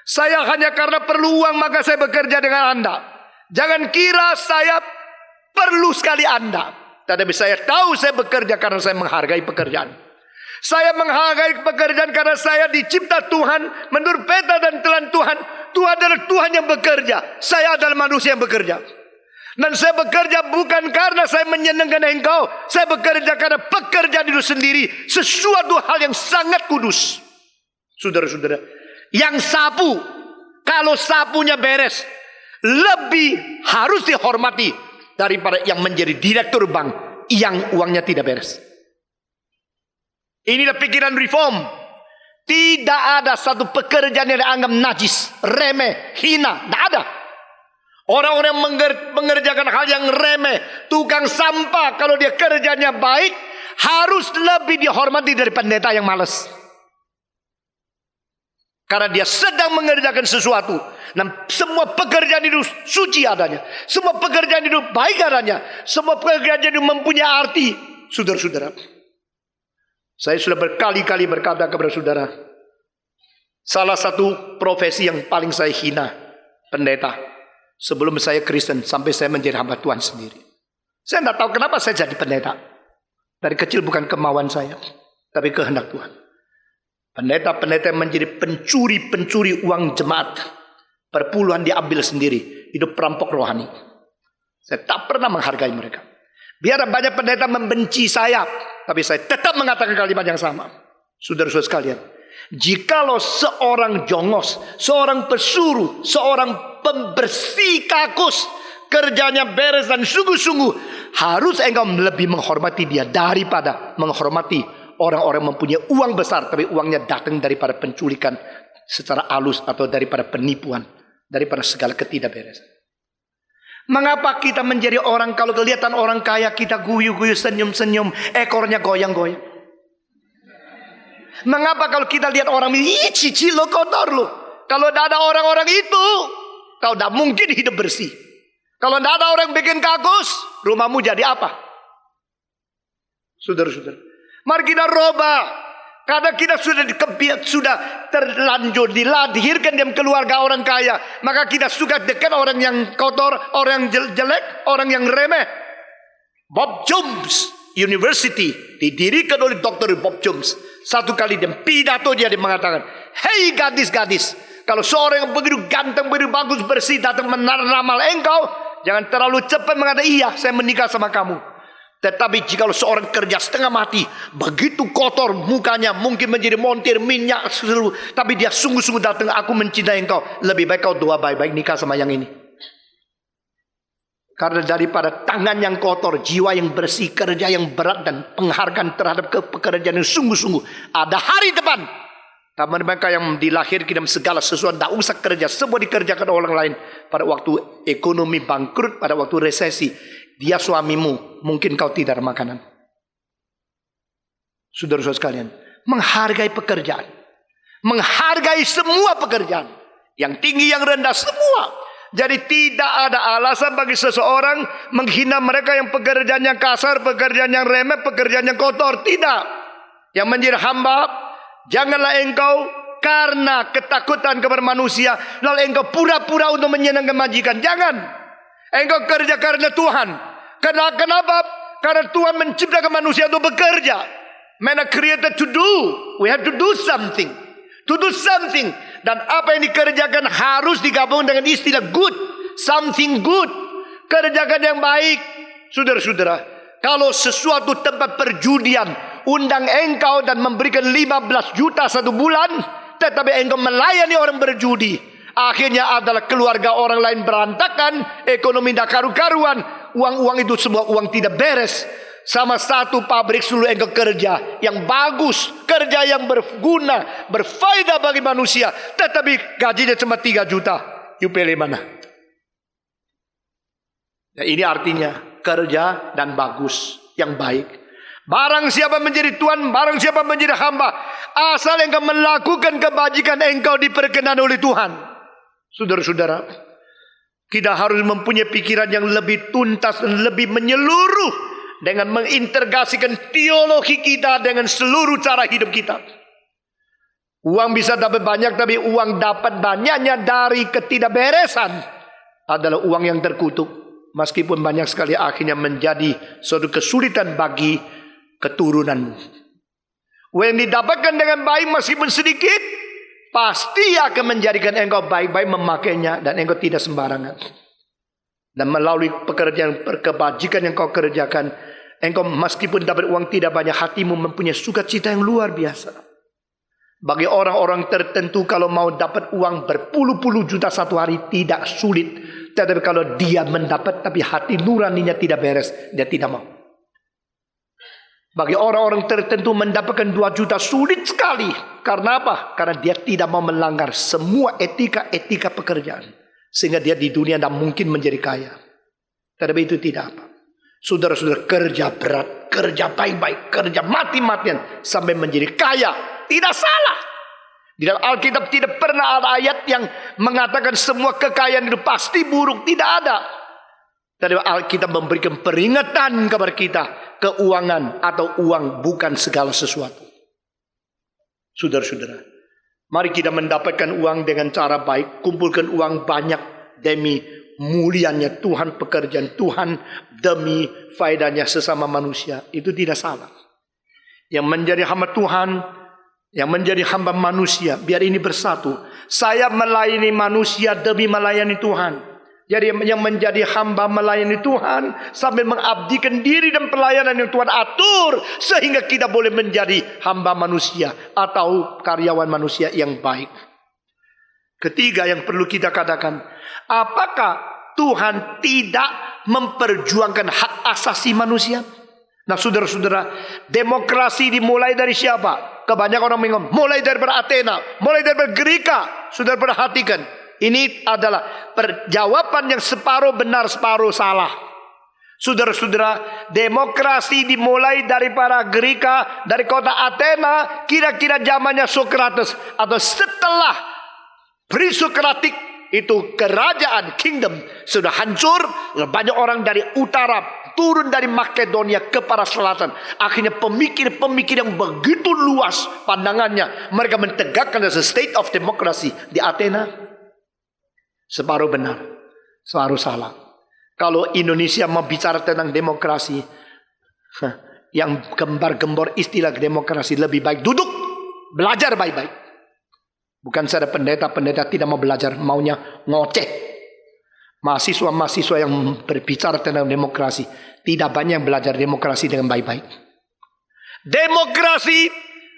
Saya hanya karena perlu uang maka saya bekerja dengan Anda. Jangan kira saya perlu sekali Anda. Tetapi saya tahu saya bekerja karena saya menghargai pekerjaan. Saya menghargai pekerjaan karena saya dicipta Tuhan menurut peta dan telan Tuhan. Tuhan adalah Tuhan yang bekerja. Saya adalah manusia yang bekerja. Dan saya bekerja bukan karena saya menyenangkan engkau. Saya bekerja karena pekerjaan itu sendiri sesuatu hal yang sangat kudus. Saudara-saudara, yang sapu, kalau sapunya beres, lebih harus dihormati daripada yang menjadi direktur bank yang uangnya tidak beres. Inilah pikiran reform. Tidak ada satu pekerjaan yang dianggap najis, remeh, hina. Tidak ada. Orang-orang yang mengerjakan hal yang remeh, tukang sampah, kalau dia kerjanya baik, harus lebih dihormati dari pendeta yang malas. Karena dia sedang mengerjakan sesuatu. Dan semua pekerjaan itu suci adanya. Semua pekerjaan itu baik adanya. Semua pekerjaan itu mempunyai arti. Saudara-saudara, saya sudah berkali-kali berkata kepada saudara, salah satu profesi yang paling saya hina, pendeta. Sebelum saya Kristen, sampai saya menjadi hamba Tuhan sendiri. Saya tidak tahu kenapa saya jadi pendeta. Dari kecil bukan kemauan saya, tapi kehendak Tuhan. Pendeta-pendeta menjadi pencuri-pencuri uang jemaat. Perpuluhan diambil sendiri. Itu perampok rohani. Saya tak pernah menghargai mereka. Biar banyak pendeta membenci saya, tapi saya tetap mengatakan kalimat yang sama. Saudara-saudara sekalian, jikalau seorang jongos, seorang pesuruh, seorang pembersih kakus, kerjanya beres dan sungguh-sungguh, harus engkau lebih menghormati dia daripada menghormati orang-orang mempunyai uang besar, tapi uangnya datang daripada penculikan secara halus atau daripada penipuan, daripada segala ketidakberesan. Mengapa kita menjadi orang, kalau kelihatan orang kaya kita guyu-guyu, senyum-senyum, ekornya goyang-goyang? Mengapa kalau kita lihat orang ini, cici lo, kotor lo? Kalau tidak ada orang-orang itu, kau tidak mungkin hidup bersih. Kalau tidak ada orang bikin kakus, rumahmu jadi apa? Saudara-saudara, mari kita robah. Karena kita sudah terlanjur dilahirkan dalam keluarga orang kaya, maka kita suka dekat orang yang kotor, orang yang jelek, orang yang remeh. Bob Jones University didirikan oleh Dr. Bob Jones. Satu kali dia pidato, dia mengatakan, "Hei gadis-gadis, kalau seorang yang begitu ganteng, begitu bagus, bersih datang menamal engkau, jangan terlalu cepat mengatakan, iya saya menikah sama kamu. Tetapi jika seorang kerja setengah mati, begitu kotor mukanya, mungkin menjadi montir minyak seluruh, tapi dia sungguh-sungguh datang, aku mencintai engkau, lebih baik kau doa baik-baik nikah sama yang ini." Karena daripada tangan yang kotor, jiwa yang bersih, kerja yang berat, dan penghargaan terhadap pekerjaan yang sungguh-sungguh, ada hari depan. Tapi mereka yang dilahirkan dalam segala sesuatu, tidak usah kerja, semua dikerjakan orang lain. Pada waktu ekonomi bangkrut, pada waktu resesi, dia suamimu, mungkin kau tidak ada makanan. Saudara-saudara sekalian, menghargai pekerjaan, menghargai semua pekerjaan, yang tinggi, yang rendah, semua. Jadi tidak ada alasan bagi seseorang menghina mereka yang pekerjaannya kasar, pekerjaan yang remeh, pekerjaan yang kotor. Tidak. Yang menjadi hamba, janganlah engkau karena ketakutan kepada manusia lalu engkau pura-pura untuk menyenangkan majikan. Jangan. Engkau kerja karena Tuhan. Kenapa? Karena Tuhan menciptakan manusia untuk bekerja. Men are created to do. We have to do something. To do something. Dan apa yang dikerjakan harus digabung dengan istilah good. Something good. Kerjakan yang baik. Saudara-saudara, kalau sesuatu tempat perjudian undang engkau dan memberikan 15 juta satu bulan, tetapi engkau melayani orang berjudi, akhirnya adalah keluarga orang lain berantakan, ekonomi tidak karu-karuan, uang-uang itu semua uang tidak beres. Sama satu pabrik seluruh engkau kerja yang bagus, kerja yang berguna, berfaedah bagi manusia, tetapi gajinya cuma 3 juta. You pilih mana? Nah, ini artinya kerja dan bagus, yang baik. Barang siapa menjadi tuan, barang siapa menjadi hamba, asal engkau melakukan kebajikan, engkau diperkenan oleh Tuhan. Saudara-saudara, kita harus mempunyai pikiran yang lebih tuntas dan lebih menyeluruh dengan mengintegrasikan teologi kita dengan seluruh cara hidup kita. Uang bisa dapat banyak, tapi uang dapat banyaknya dari ketidakberesan adalah uang yang terkutuk. Meskipun banyak sekali, akhirnya menjadi suatu kesulitan bagi keturunanmu. Yang didapatkan dengan baik meskipun sedikit, pasti akan menjadikan engkau baik-baik memakainya, dan engkau tidak sembarangan. Dan melalui pekerjaan kebajikan yang kau kerjakan, engkau meskipun dapat uang tidak banyak, hatimu mempunyai sukacita yang luar biasa. Bagi orang-orang tertentu, kalau mau dapat uang berpuluh-puluh juta satu hari tidak sulit. Tetapi kalau dia mendapat tapi hati nuraninya tidak beres, dia tidak mau. Bagi orang-orang tertentu mendapatkan 2 juta sulit sekali. Karena apa? Karena dia tidak mau melanggar semua etika-etika pekerjaan. Sehingga dia di dunia tidak mungkin menjadi kaya. Tetapi itu tidak apa. Saudara-saudara, kerja berat, kerja baik-baik, kerja mati-matian sampai menjadi kaya. Tidak salah. Di dalam Alkitab tidak pernah ada ayat yang mengatakan semua kekayaan itu pasti buruk. Tidak ada. Tetapi Alkitab memberikan peringatan kepada kita. Keuangan atau uang bukan segala sesuatu. Saudara-saudara, mari kita mendapatkan uang dengan cara baik. Kumpulkan uang banyak demi mulianya Tuhan, pekerjaan Tuhan, demi faedahnya sesama manusia. Itu tidak salah. Yang menjadi hamba Tuhan, yang menjadi hamba manusia, biar ini bersatu. Saya melayani manusia demi melayani Tuhan. Jadi yang menjadi hamba melayani Tuhan sambil mengabdikan diri dan pelayanan yang Tuhan atur, sehingga kita boleh menjadi hamba manusia atau karyawan manusia yang baik. Ketiga yang perlu kita katakan, apakah Tuhan tidak memperjuangkan hak asasi manusia? Nah, saudara-saudara, demokrasi dimulai dari siapa? Kebanyakan orang bingung. Mulai daripada Athena, mulai daripada Greka. Saudara perhatikan, ini adalah perjawaban yang separuh benar, separuh salah. Saudara-saudara, demokrasi dimulai daripada Greka, dari kota Athena, kira-kira zamannya Socrates atau setelah pre-Socratic. Itu kerajaan, kingdom sudah hancur. Banyak orang dari utara turun dari Makedonia ke para selatan. Akhirnya pemikir-pemikir yang begitu luas pandangannya, mereka mentegakkan the state of democracy di Athena. Separuh benar, separuh salah. Kalau Indonesia mau bicara tentang demokrasi, yang gembar-gembor istilah demokrasi, lebih baik duduk, belajar baik-baik. Bukan saja pendeta-pendeta tidak mau belajar, maunya ngoceh. Mahasiswa-mahasiswa yang berbicara tentang demokrasi, tidak banyak yang belajar demokrasi dengan baik-baik. Demokrasi,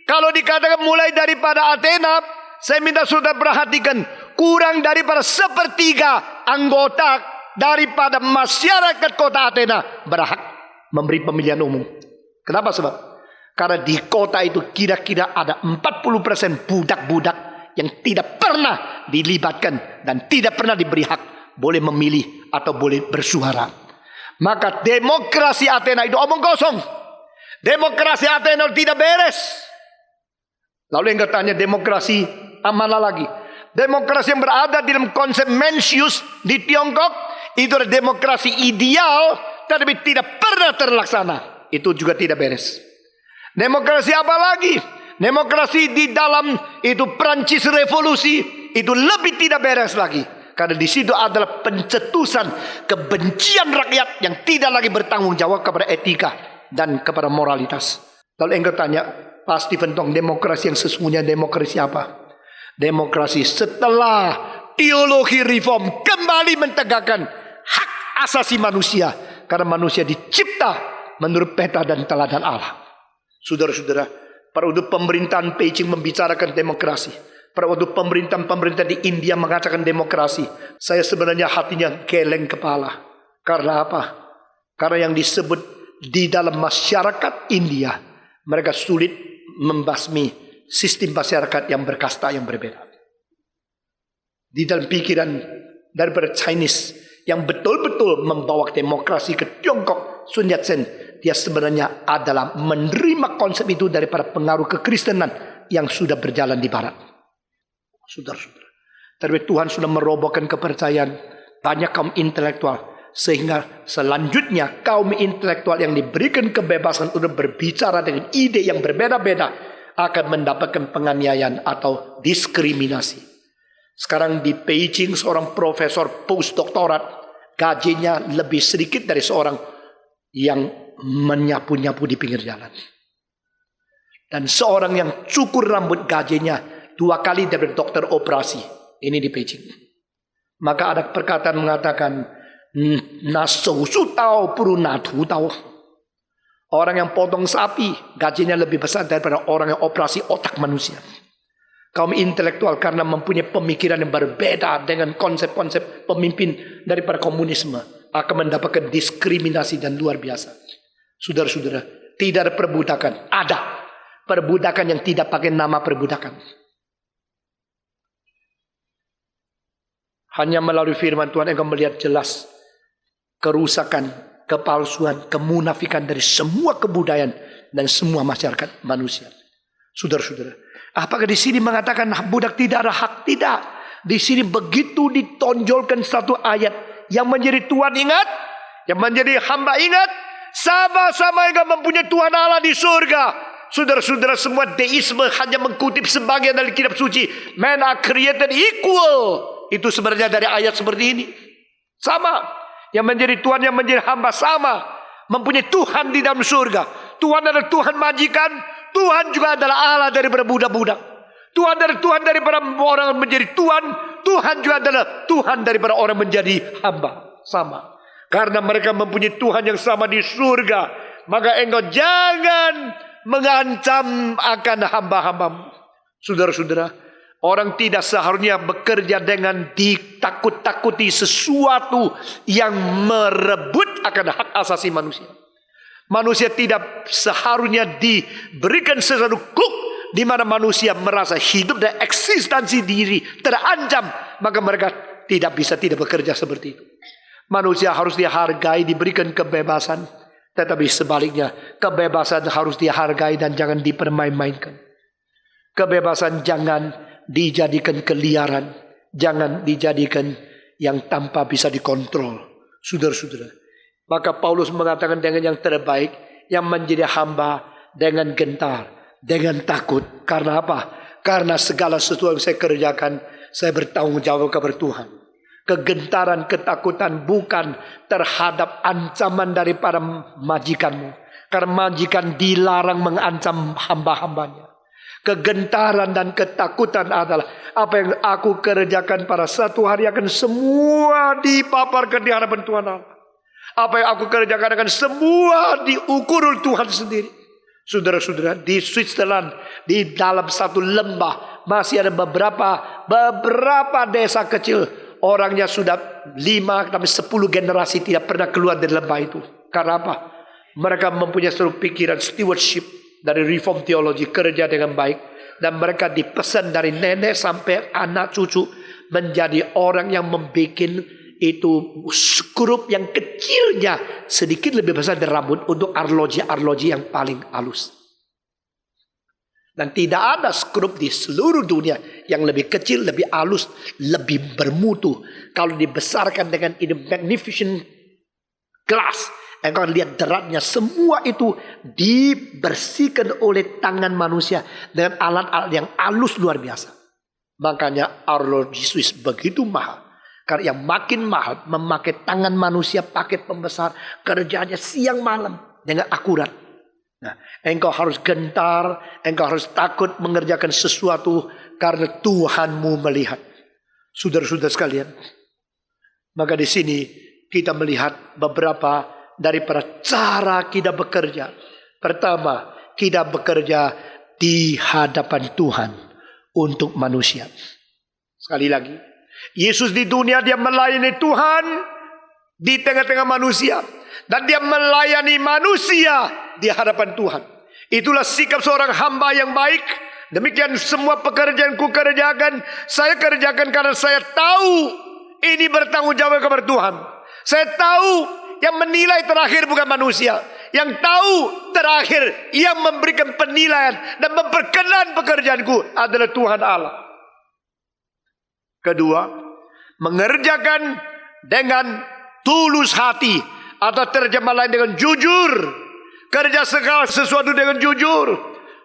kalau dikatakan mulai daripada Athena, saya minta saudara perhatikan, kurang daripada sepertiga anggota daripada masyarakat kota Athena berhak memberi pemilihan umum. Kenapa sebab? Karena di kota itu kira-kira ada 40% budak-budak yang tidak pernah dilibatkan dan tidak pernah diberi hak boleh memilih atau boleh bersuara. Maka demokrasi Athena itu omong kosong. Demokrasi Athena tidak beres. Lalu yang tanya demokrasi mana lagi? Demokrasi yang berada di dalam konsep Mencius di Tiongkok itu adalah demokrasi ideal, tetapi tidak pernah terlaksana. Itu juga tidak beres. Demokrasi apa lagi? Demokrasi di dalam itu Prancis revolusi itu lebih tidak beres lagi. Karena di situ adalah pencetusan kebencian rakyat yang tidak lagi bertanggung jawab kepada etika dan kepada moralitas. Lalu engkau tanya, Pak Stephen Tong, demokrasi yang sesungguhnya demokrasi apa? Demokrasi setelah teologi reform kembali mentegakkan hak asasi manusia. Karena manusia dicipta menurut peta dan teladan Allah. Saudara-saudara, pada waktu pemerintahan Beijing membicarakan demokrasi, pada waktu pemerintahan di India mengatakan demokrasi, saya sebenarnya hatinya geleng kepala. Karena apa? Karena yang disebut di dalam masyarakat India, mereka sulit membasmi sistem masyarakat yang berkasta yang berbeda. Di dalam pikiran daripada Chinese yang betul-betul membawa demokrasi ke Tiongkok, Sun Yat-sen, dia sebenarnya adalah menerima konsep itu daripada pengaruh kekristenan yang sudah berjalan di barat. Saudara-saudara, tapi Tuhan sudah merobohkan kepercayaan banyak kaum intelektual, sehingga selanjutnya kaum intelektual yang diberikan kebebasan untuk berbicara dengan ide yang berbeda-beda akan mendapatkan penganiayaan atau diskriminasi. Sekarang di Beijing seorang profesor postdoktorat gajinya lebih sedikit dari seorang yang menyapu-nyapu di pinggir jalan. Dan seorang yang cukur rambut gajinya 2 kali dari dokter operasi. Ini di Beijing. Maka ada perkataan mengatakan, orang yang potong sapi gajinya lebih besar daripada orang yang operasi otak manusia. Kaum intelektual karena mempunyai pemikiran yang berbeda dengan konsep-konsep pemimpin daripada komunisme akan mendapatkan diskriminasi dan luar biasa. Saudara-saudara, tidak ada perbudakan. Ada perbudakan yang tidak pakai nama perbudakan. Hanya melalui firman Tuhan engkau melihat jelas kerusakan, kepalsuan, kemunafikan dari semua kebudayaan dan semua masyarakat manusia. Saudara-saudara, apakah di sini mengatakan budak tidak ada hak? Tidak. Di sini begitu ditonjolkan satu ayat yang menjadi Tuhan ingat, yang menjadi hamba ingat, sama-sama yang mempunyai Tuhan Allah di surga. Saudara-saudara, semua deisme hanya mengutip sebagian dari kitab suci. Men are created equal. Itu sebenarnya dari ayat seperti ini. Sama. Yang menjadi Tuhan, yang menjadi hamba sama. Mempunyai Tuhan di dalam surga. Tuhan adalah Tuhan majikan. Tuhan juga adalah Allah daripada budak-budak. Tuhan adalah Tuhan daripada orang menjadi Tuhan. Tuhan juga adalah Tuhan daripada orang menjadi hamba. Sama. Karena mereka mempunyai Tuhan yang sama di surga. Maka engkau jangan mengancam akan hamba-hambamu. Saudara-saudara, orang tidak seharusnya bekerja dengan ditakut-takuti sesuatu yang merebut akan hak asasi manusia. Manusia tidak seharusnya diberikan sesuatu klub di mana manusia merasa hidup dan eksistensi diri terancam. Maka mereka tidak bisa tidak bekerja seperti itu. Manusia harus dihargai, diberikan kebebasan. Tetapi sebaliknya, kebebasan harus dihargai dan jangan dipermain-mainkan. Kebebasan jangan dijadikan keliaran, jangan dijadikan yang tanpa bisa dikontrol. Saudara-saudara, maka Paulus mengatakan dengan yang terbaik, yang menjadi hamba dengan gentar, dengan takut. Karena apa? Karena segala sesuatu yang saya kerjakan, saya bertanggung jawab kepada Tuhan. Kegentaran, ketakutan bukan terhadap ancaman daripada majikanmu. Karena majikan dilarang mengancam hamba-hambanya. Kegentaran dan ketakutan adalah apa yang aku kerjakan pada satu hari akan semua dipaparkan di hadapan Tuhan Allah. Apa yang aku kerjakan akan semua diukur Tuhan sendiri. Saudara-saudara, di Switzerland, di dalam satu lembah masih ada beberapa desa kecil. Orangnya sudah 5-10 generasi tidak pernah keluar dari lembah itu. Karena apa? Mereka mempunyai suatu pikiran stewardship dari reform teologi, kerja dengan baik. Dan mereka dipesan dari nenek sampai anak cucu menjadi orang yang membuat itu skrup yang kecilnya sedikit lebih besar dari rambut untuk arloji yang paling halus. Dan tidak ada skrup di seluruh dunia yang lebih kecil, lebih halus, lebih bermutu. Kalau dibesarkan dengan ini magnificent glass, engkau lihat deratnya. Semua itu dibersihkan oleh tangan manusia dengan alat-alat yang halus luar biasa. Makanya our Lord Jesus begitu mahal. Karena yang makin mahal memakai tangan manusia, pakai pembesar, kerjanya siang malam dengan akurat. Nah, engkau harus gentar, engkau harus takut mengerjakan sesuatu karena Tuhanmu melihat. Saudara-saudara sekalian, maka di sini kita melihat beberapa daripada cara kita bekerja. Pertama, kita bekerja di hadapan Tuhan untuk manusia. Sekali lagi, Yesus di dunia dia melayani Tuhan di tengah-tengah manusia. Dan dia melayani manusia di hadapan Tuhan. Itulah sikap seorang hamba yang baik. Demikian semua pekerjaan ku kerjakan, saya kerjakan karena saya tahu ini bertanggung jawab kepada Tuhan. Saya tahu yang menilai terakhir bukan manusia. Yang tahu terakhir yang memberikan penilaian dan memperkenan pekerjaanku adalah Tuhan Allah. Kedua, mengerjakan dengan tulus hati. Atau terjemah lain dengan jujur. Kerja segala sesuatu dengan jujur.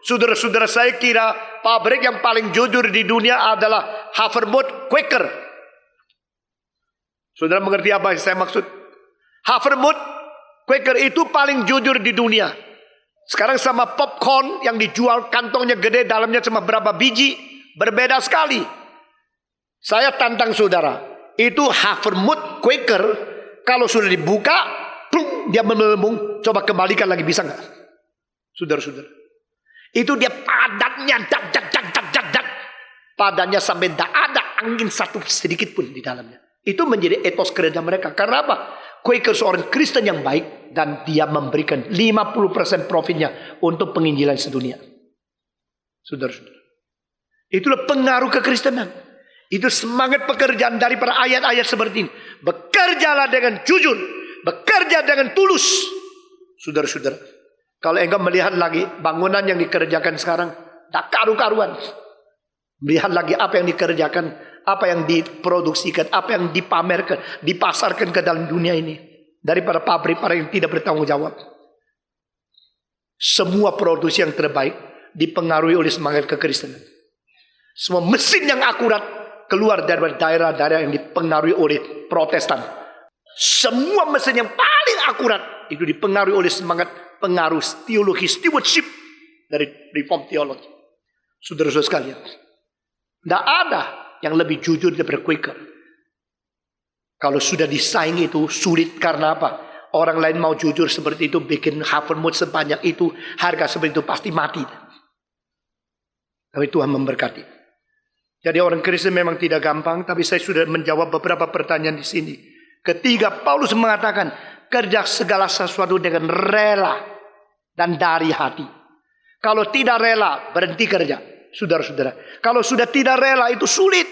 Saudara-saudara, saya kira pabrik yang paling jujur di dunia adalah Havermut Quaker. Saudara mengerti apa yang saya maksud? Havermut Quaker itu paling jujur di dunia. Sekarang sama popcorn yang dijual kantongnya gede, dalamnya cuma berapa biji, berbeda sekali. Saya tantang saudara, itu Havermut Quaker kalau sudah dibuka, dia melembung, coba kembalikan lagi, bisa nggak? Saudara-saudara, itu dia padatnya, padatnya sampai tidak ada angin satu sedikit pun di dalamnya. Itu menjadi etos kerja mereka. Karena apa? Quaker seorang Kristen yang baik dan dia memberikan 50% profitnya untuk penginjilan sedunia. Saudara-saudara, itulah pengaruh kekristenan. Itu semangat pekerjaan daripada ayat-ayat seperti ini. Bekerjalah dengan jujur, bekerja dengan tulus. Saudara-saudara, kalau engkau melihat lagi bangunan yang dikerjakan sekarang, tak karu-karuan. Melihat lagi apa yang dikerjakan, apa yang diproduksikan, apa yang dipamerkan, dipasarkan ke dalam dunia ini. Daripada pabrik-pabrik yang tidak bertanggung jawab. Semua produksi yang terbaik dipengaruhi oleh semangat kekristenan. Semua mesin yang akurat keluar dari daerah-daerah yang dipengaruhi oleh Protestan. Semua mesin yang paling akurat itu dipengaruhi oleh semangat pengaruh teologi stewardship dari reform teologi. Saudara-saudara sekalian, tidak ada yang lebih jujur daripada Quaker. Kalau sudah disaing itu sulit. Karena apa? Orang lain mau jujur seperti itu, bikin Havermut sebanyak itu, harga seperti itu pasti mati. Tapi Tuhan memberkati. Jadi orang Kristen memang tidak gampang, tapi saya sudah menjawab beberapa pertanyaan di sini. Ketiga, Paulus mengatakan, kerja segala sesuatu dengan rela dan dari hati. Kalau tidak rela, berhenti kerja. Saudara-saudara, kalau sudah tidak rela itu sulit.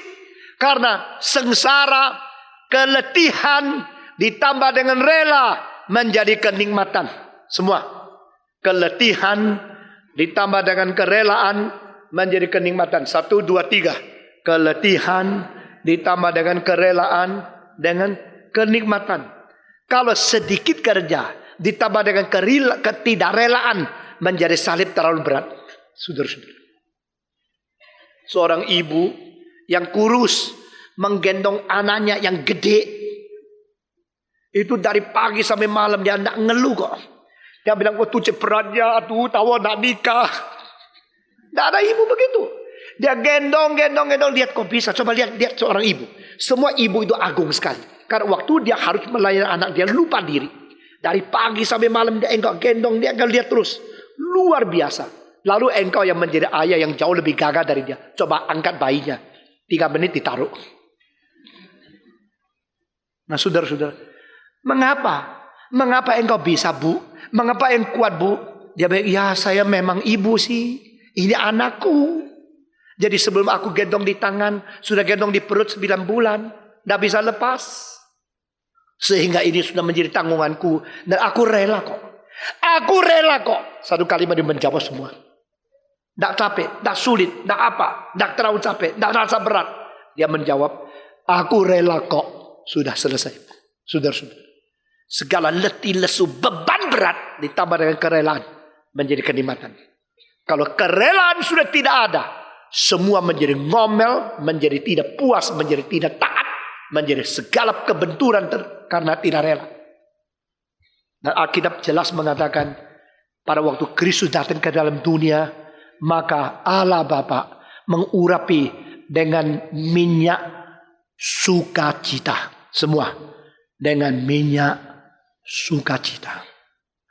Karena sengsara, keletihan, ditambah dengan rela, menjadi kenikmatan. Semua. Keletihan, ditambah dengan kerelaan, menjadi kenikmatan. 1, 2, 3. Keletihan ditambah dengan kerelaan dengan kenikmatan. Kalau sedikit kerja ditambah dengan ketidakrelaan, menjadi salib terlalu berat. Saudara-saudara, seorang ibu yang kurus menggendong anaknya yang gede, itu dari pagi sampai malam dia tidak ngeluh kok. Dia bilang, oh tuh beratnya, tuh tahu nak nikah. Tidak ada ibu begitu. Dia gendong. Lihat kok bisa. Coba lihat seorang ibu. Semua ibu itu agung sekali. Karena waktu dia harus melayani anak, dia lupa diri. Dari pagi sampai malam dia engkau gendong, dia engkau lihat terus. Luar biasa. Lalu engkau yang menjadi ayah yang jauh lebih gagah dari dia. Coba angkat bayinya. 3 menit ditaruh. Nah saudara-saudara, mengapa? Mengapa engkau bisa, Bu? Mengapa engkau kuat, Bu? Dia bilang, ya saya memang ibu sih. Ini anakku. Jadi sebelum aku gendong di tangan, sudah gendong di perut 9 bulan. Tidak bisa lepas. Sehingga ini sudah menjadi tanggunganku. Dan aku rela kok. Aku rela kok. Satu kalimat dia menjawab semua. Tidak capek, tidak sulit, tidak apa, tidak terlalu capek, tidak rasa berat. Dia menjawab, aku rela kok. Sudah selesai. Saudara-saudara. Segala letih lesu beban berat ditambah dengan kerelaan menjadi kenikmatan. Kalau kerelaan sudah tidak ada, semua menjadi ngomel, menjadi tidak puas, menjadi tidak taat, menjadi segala kebenturan karena tidak rela. Dan Alkitab jelas mengatakan pada waktu Kristus datang ke dalam dunia, maka Allah Bapa mengurapi dengan minyak sukacita. Semua dengan minyak sukacita.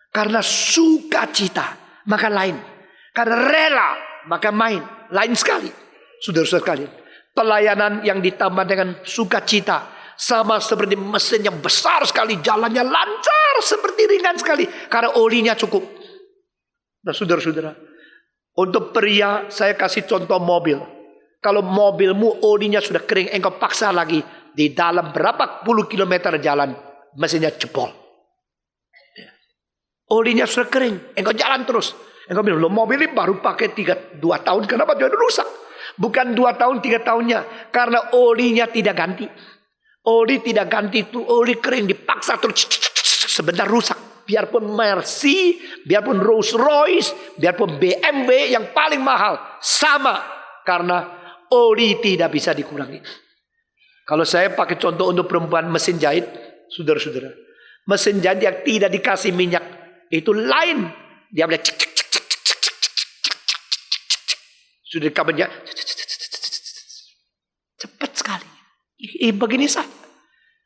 Karena sukacita maka lain. Karena rela maka main. Lain sekali. Saudara-saudara sekalian, pelayanan yang ditambah dengan sukacita sama seperti mesin yang besar sekali, jalannya lancar seperti ringan sekali karena olinya cukup. Nah, saudara-saudara, untuk pria saya kasih contoh mobil. Kalau mobilmu olinya sudah kering, engkau paksa lagi, di dalam berapa puluh kilometer jalan mesinnya jebol. Olinya sudah kering, engkau jalan terus. Engkau bilang, lo mobil ini baru pakai 2 tahun, kenapa dia rusak? Bukan 2 tahun, 3 tahunnya, karena olinya tidak ganti. Oli tidak ganti itu, oli kering dipaksa terus sebentar rusak. Biarpun Mercy, biarpun Rolls Royce, biarpun BMW yang paling mahal, sama karena oli tidak bisa dikurangi. Kalau saya pakai contoh untuk perempuan mesin jahit, saudara-saudara, mesin jahit yang tidak dikasih minyak itu lain. Dia boleh sudah kabarnya cepat sekali. Begini saja.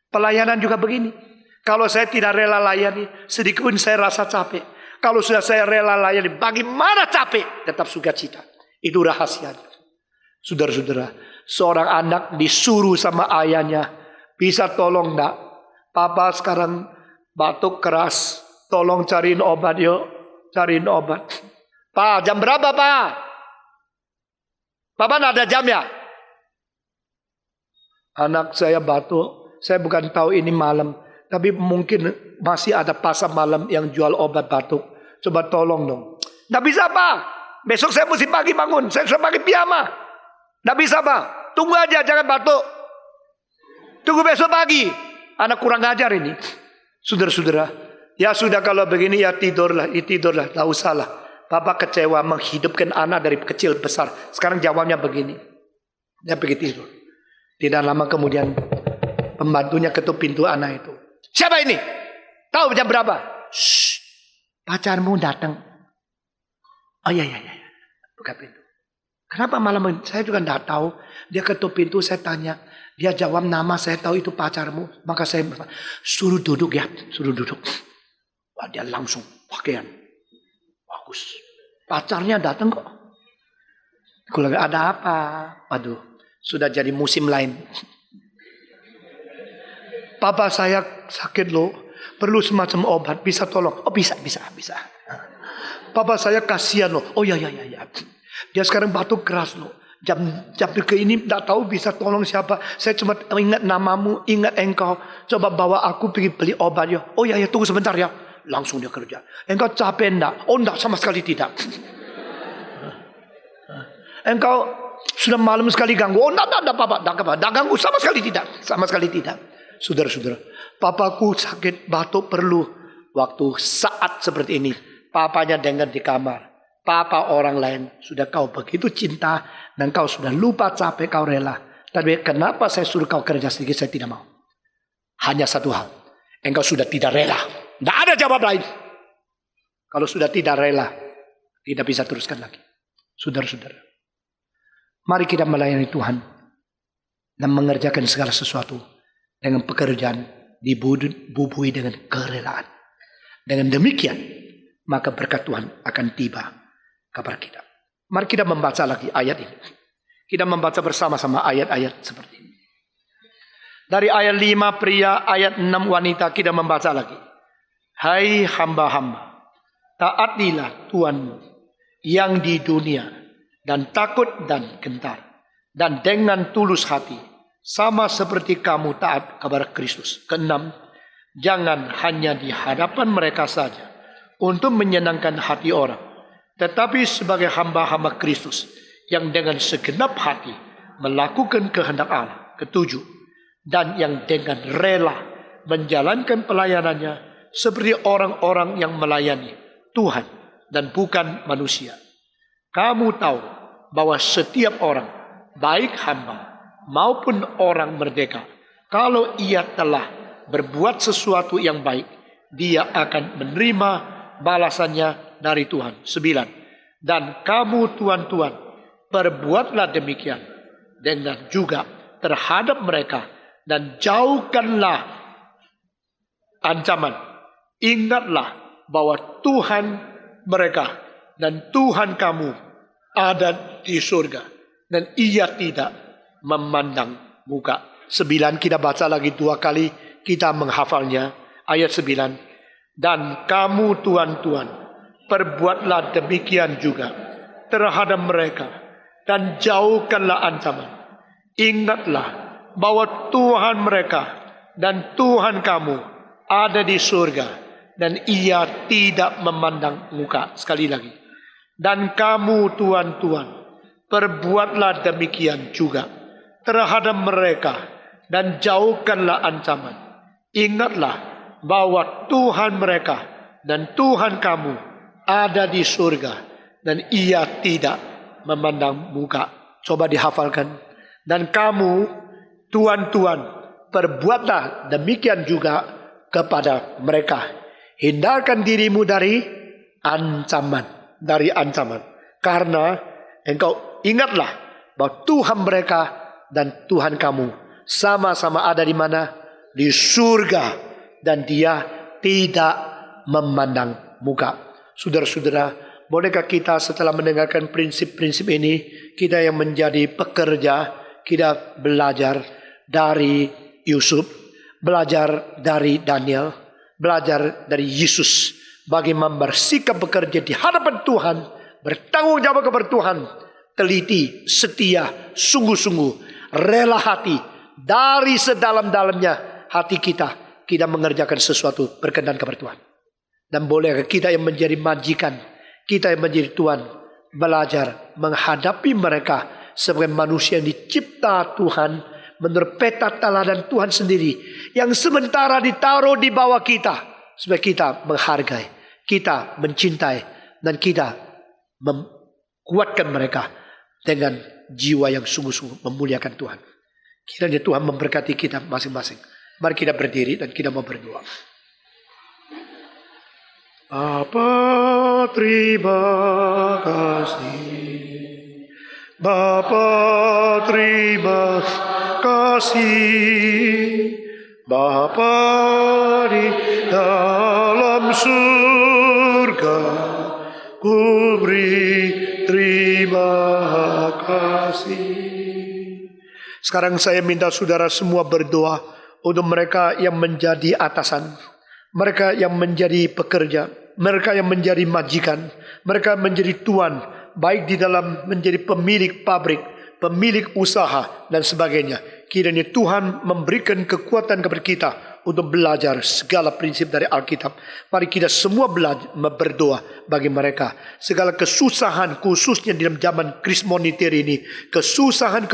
Pelayanan juga begini. Kalau saya tidak rela layani, sedikit pun saya rasa capek. Kalau sudah saya rela layani, bagaimana capek? Tetap sukacita. Itu rahasianya. Saudara-saudara, seorang anak disuruh sama ayahnya, bisa tolong enggak? Papa sekarang batuk keras, tolong cariin obat yuk. Cariin obat. Pak, jam berapa Pak? Papa ada jam ya? Anak saya batuk, saya bukan tahu ini malam. Tapi mungkin masih ada pasar malam yang jual obat batuk. Coba tolong dong. Nggak bisa Pak. Besok saya mesti pagi bangun. Saya sudah pakai piyama. Nggak bisa Pak. Tunggu aja, jangan batuk. Tunggu besok pagi. Anak kurang ajar ini. Saudara-saudara. Ya sudah kalau begini ya tidurlah. Tidurlah. Nggak usah lah. Papa kecewa menghidupkan anak dari kecil besar. Sekarang jawabnya begini. Dia pergi tidur. Tidak lama kemudian pembantunya ketuk pintu anak itu. Siapa ini? Tahu jam berapa? Shh, pacarmu datang. Oh iya. Buka pintu. Kenapa malam? Saya juga tidak tahu. Dia ketuk pintu, saya tanya. Dia jawab nama, saya tahu itu pacarmu. Maka saya suruh duduk ya. Suruh duduk. Wah, dia langsung pakaian. Bagus. Pacarnya datang kok. Kalau ada apa? Aduh, sudah jadi musim lain. Papa saya sakit loh, perlu semacam obat, bisa tolong? Oh bisa. Papa saya kasihan loh. Oh ya. Dia sekarang batuk keras loh. Jam ke ini tidak tahu bisa tolong siapa. Saya cuma ingat namamu, ingat engkau. Coba bawa aku pergi beli obat ya. Oh ya, tunggu sebentar ya. Langsung dia kerja. Engkau capek enggak? Oh enggak, sama sekali tidak. Engkau sudah malam sekali ganggu. Oh enggak Papa, enggak ganggu, sama sekali tidak. Saudara-saudara, papaku sakit batuk perlu waktu saat seperti ini. Papanya dengar di kamar. Papa orang lain, sudah kau begitu cinta dan kau sudah lupa capek kau rela. Tapi kenapa saya suruh kau kerja sedikit, saya tidak mau. Hanya satu hal, engkau sudah tidak rela. Tidak ada jawab lain. Kalau sudah tidak rela, tidak bisa teruskan lagi. Saudara-saudara, mari kita melayani Tuhan dan mengerjakan segala sesuatu dengan pekerjaan dibubui dengan kerelaan. Dengan demikian, maka berkat Tuhan akan tiba kepada kita. Mari kita membaca lagi ayat ini. Kita membaca bersama-sama ayat-ayat seperti ini. Dari ayat 5 pria, ayat 6 wanita, kita membaca lagi. Hai hamba-hamba, taatilah Tuhanmu yang di dunia, dan takut dan gentar, dan dengan tulus hati, sama seperti kamu taat kepada Kristus. Keenam, jangan hanya di hadapan mereka saja untuk menyenangkan hati orang, tetapi sebagai hamba-hamba Kristus yang dengan segenap hati melakukan kehendak Allah. Ketujuh, dan yang dengan rela menjalankan pelayanannya seperti orang-orang yang melayani Tuhan dan bukan manusia. Kamu tahu bahwa setiap orang, baik hamba maupun orang merdeka, kalau ia telah berbuat sesuatu yang baik, dia akan menerima balasannya dari Tuhan. 9. Dan kamu tuan-tuan, perbuatlah demikian dengan juga terhadap mereka, dan jauhkanlah ancaman. Ingatlah bahwa Tuhan mereka dan Tuhan kamu ada di surga, dan ia tidak memandang muka. 9 kita baca lagi 2 kali, kita menghafalnya. Ayat 9. Dan kamu tuan-tuan, perbuatlah demikian juga terhadap mereka, dan jauhkanlah ancaman. Ingatlah bahwa Tuhan mereka dan Tuhan kamu ada di surga, dan ia tidak memandang muka. Sekali lagi. Dan kamu tuan-tuan, perbuatlah demikian juga terhadap mereka, dan jauhkanlah ancaman. Ingatlah bahwa Tuhan mereka dan Tuhan kamu ada di surga, dan ia tidak memandang muka. Coba dihafalkan. Dan kamu tuan-tuan, perbuatlah demikian juga kepada mereka. Hindarkan dirimu dari ancaman. Karena engkau ingatlah bahwa Tuhan mereka dan Tuhan kamu sama-sama ada di mana? Di surga, dan dia tidak memandang muka. Saudara-saudara, bolehkah kita setelah mendengarkan prinsip-prinsip ini, kita yang menjadi pekerja, kita belajar dari Yusuf, belajar dari Daniel, belajar dari Yesus, bagaimana bersikap bekerja di hadapan Tuhan, bertanggung jawab kepada Tuhan, teliti, setia, sungguh-sungguh, rela hati, dari sedalam-dalamnya hati kita mengerjakan sesuatu berkenan kepada Tuhan. Dan bolehkah kita yang menjadi majikan, kita yang menjadi tuan, belajar menghadapi mereka sebagai manusia yang dicipta Tuhan menurut peta teladan Tuhan sendiri, yang sementara ditaruh di bawah kita, supaya kita menghargai, kita mencintai, dan kita menguatkan mereka dengan jiwa yang sungguh-sungguh memuliakan Tuhan. Kiranya Tuhan memberkati kita masing-masing. Mari kita berdiri dan kita mau berdoa. Apa terima kasih, Bapa terima kasih, Bapa di dalam surga, ku beri terima kasih. Sekarang saya minta saudara semua berdoa untuk mereka yang menjadi atasan, mereka yang menjadi pekerja, mereka yang menjadi majikan, mereka menjadi tuan, baik di dalam menjadi pemilik pabrik, pemilik usaha, dan sebagainya. Kiranya Tuhan memberikan kekuatan kepada kita untuk belajar segala prinsip dari Alkitab. Mari kita semua berdoa bagi mereka. Segala kesusahan, khususnya di dalam zaman krisis moneter ini, kesusahan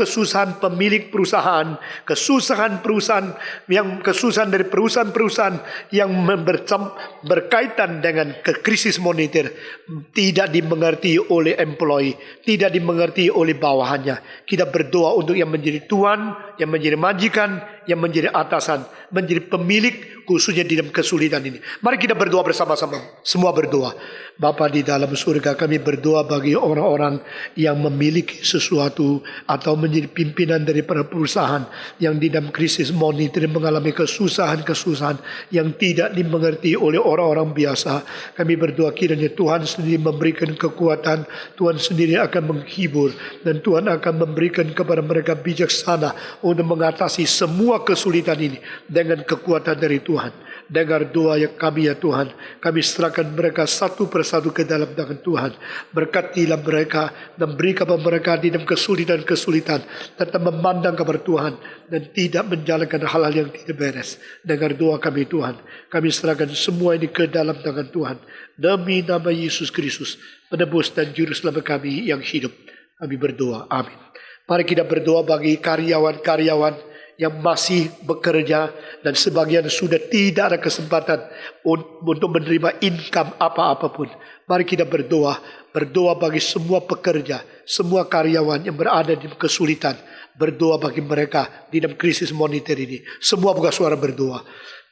pemilik perusahaan, kesusahan dari perusahaan-perusahaan yang berkaitan dengan krisis moneter, tidak dimengerti oleh employee, tidak dimengerti oleh bawahannya. Kita berdoa untuk yang menjadi tuan, yang menjadi majikan, yang menjadi atasan, menjadi pemilik, khususnya di dalam kesulitan ini. Mari kita berdoa bersama-sama. Semua berdoa. Bapa di dalam surga, kami berdoa bagi orang-orang yang memiliki sesuatu atau menjadi pimpinan daripada perusahaan yang di dalam krisis moneter mengalami kesusahan-kesusahan yang tidak dimengerti oleh orang-orang biasa. Kami berdoa kiranya Tuhan sendiri memberikan kekuatan, Tuhan sendiri akan menghibur, dan Tuhan akan memberikan kepada mereka bijaksana untuk mengatasi semua kesulitan ini dengan kekuatan dari Tuhan. Dengar doa yang kami ya Tuhan. Kami serahkan mereka satu persatu ke dalam tangan Tuhan. Berkatilah mereka dan beri kepada mereka di dalam kesulitan-kesulitan. Tetap memandang kepada Tuhan dan tidak menjalankan hal-hal yang tidak beres. Dengar doa kami Tuhan. Kami serahkan semua ini ke dalam tangan Tuhan. Demi nama Yesus Kristus, penebus dan juru selamat kami yang hidup. Kami berdoa. Amin. Mari kita berdoa bagi karyawan-karyawan yang masih bekerja dan sebagian sudah tidak ada kesempatan untuk menerima income apa-apapun. Mari kita berdoa bagi semua pekerja, semua karyawan yang berada di kesulitan. Berdoa bagi mereka di dalam krisis moneter ini. Semua buka suara berdoa.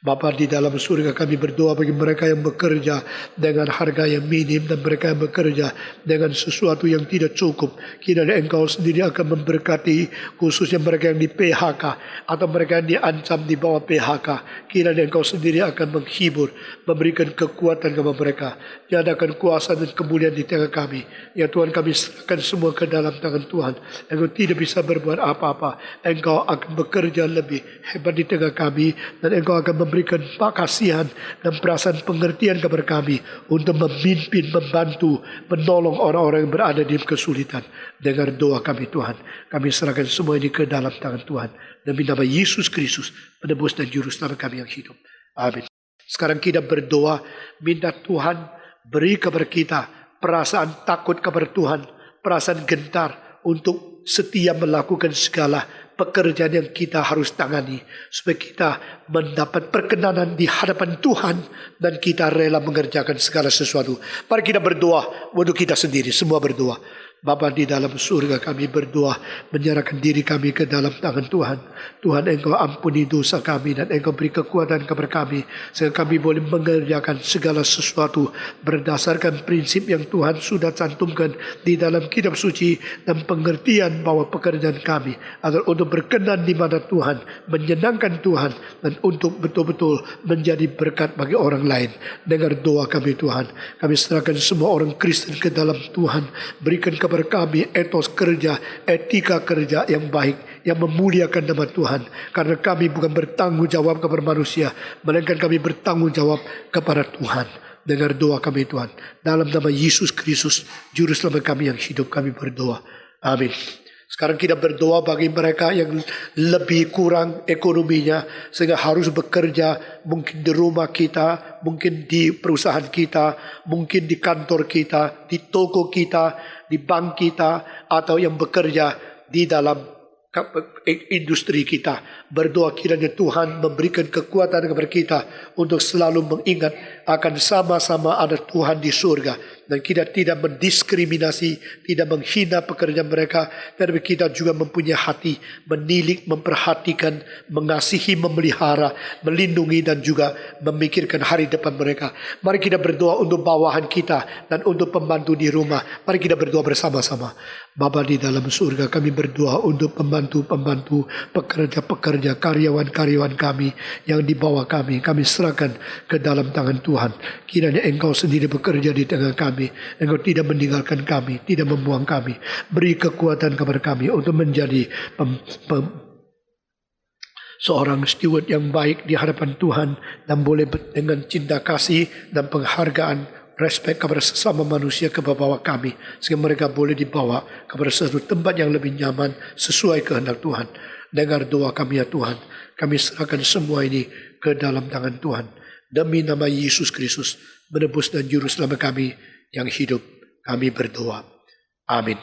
Bapa di dalam surga, kami berdoa bagi mereka yang bekerja dengan harga yang minim dan mereka yang bekerja dengan sesuatu yang tidak cukup. Kiranya Engkau sendiri akan memberkati, khususnya mereka yang di PHK atau mereka yang diancam di bawah PHK. Kiranya Engkau sendiri akan menghibur, memberikan kekuatan kepada mereka. Nyatakan kuasa dan kemuliaan di tengah kami. Ya Tuhan, kami serahkan semua ke dalam tangan Tuhan. Engkau tidak bisa berbuat apa-apa. Engkau akan bekerja lebih hebat di tengah kami dan Engkau akan memberikan kasihan dan perasaan pengertian kepada kami untuk memimpin, membantu, menolong orang-orang yang berada di kesulitan. Dengar doa kami Tuhan. Kami serahkan semua ini ke dalam tangan Tuhan. Demi nama Yesus Kristus, penebus dan juru selamat kami yang hidup. Amin. Sekarang kita berdoa, minta Tuhan beri kepada kita perasaan takut kepada Tuhan, perasaan gentar untuk setia melakukan segala pekerjaan yang kita harus tangani, supaya kita mendapat perkenanan di hadapan Tuhan dan kita rela mengerjakan segala sesuatu. Mari kita berdoa untuk kita sendiri, semua berdoa. Bapa di dalam surga, kami berdoa menyerahkan diri kami ke dalam tangan Tuhan. Tuhan, Engkau ampuni dosa kami dan Engkau beri kekuatan kepada kami sehingga kami boleh mengerjakan segala sesuatu berdasarkan prinsip yang Tuhan sudah cantumkan di dalam kitab suci dan pengertian bahwa pekerjaan kami adalah untuk berkenan di mana Tuhan, menyenangkan Tuhan dan untuk betul-betul menjadi berkat bagi orang lain. Dengar doa kami Tuhan. Kami serahkan semua orang Kristen ke dalam Tuhan. Berikan kepada kami etos kerja, etika kerja yang baik, yang memuliakan nama Tuhan. Karena kami bukan bertanggung jawab kepada manusia, melainkan kami bertanggung jawab kepada Tuhan. Dengar doa kami Tuhan. Dalam nama Yesus Kristus, juru selamat kami yang hidup, kami berdoa. Amin. Sekarang kita berdoa bagi mereka yang lebih kurang ekonominya sehingga harus bekerja mungkin di rumah kita, mungkin di perusahaan kita, mungkin di kantor kita, di toko kita, di bank kita, atau yang bekerja di dalam industri kita. Berdoa kiranya Tuhan memberikan kekuatan kepada kita untuk selalu mengingat akan sama-sama ada Tuhan di surga. Dan kita tidak mendiskriminasi, tidak menghina pekerjaan mereka. Tapi kita juga mempunyai hati menilik, memperhatikan, mengasihi, memelihara, melindungi dan juga memikirkan hari depan mereka. Mari kita berdoa untuk bawahan kita dan untuk pembantu di rumah. Mari kita berdoa bersama-sama. Bapa di dalam surga, kami berdoa untuk pembantu-pembantu, pekerja-pekerja, karyawan-karyawan kami yang di bawah kami. Kami serahkan ke dalam tangan Tuhan. Kiranya Engkau sendiri bekerja di tengah kami. Engkau tidak meninggalkan kami, tidak membuang kami. Beri kekuatan kepada kami untuk menjadi seorang steward yang baik di hadapan Tuhan dan boleh dengan cinta kasih dan penghargaan, respect kepada sesama manusia ke bawah kami, sehingga mereka boleh dibawa kepada suatu tempat yang lebih nyaman sesuai kehendak Tuhan. Dengar doa kami ya Tuhan. Kami serahkan semua ini ke dalam tangan Tuhan. Demi nama Yesus Kristus, menebus dan juru selamat kami yang hidup, kami berdoa. Amin.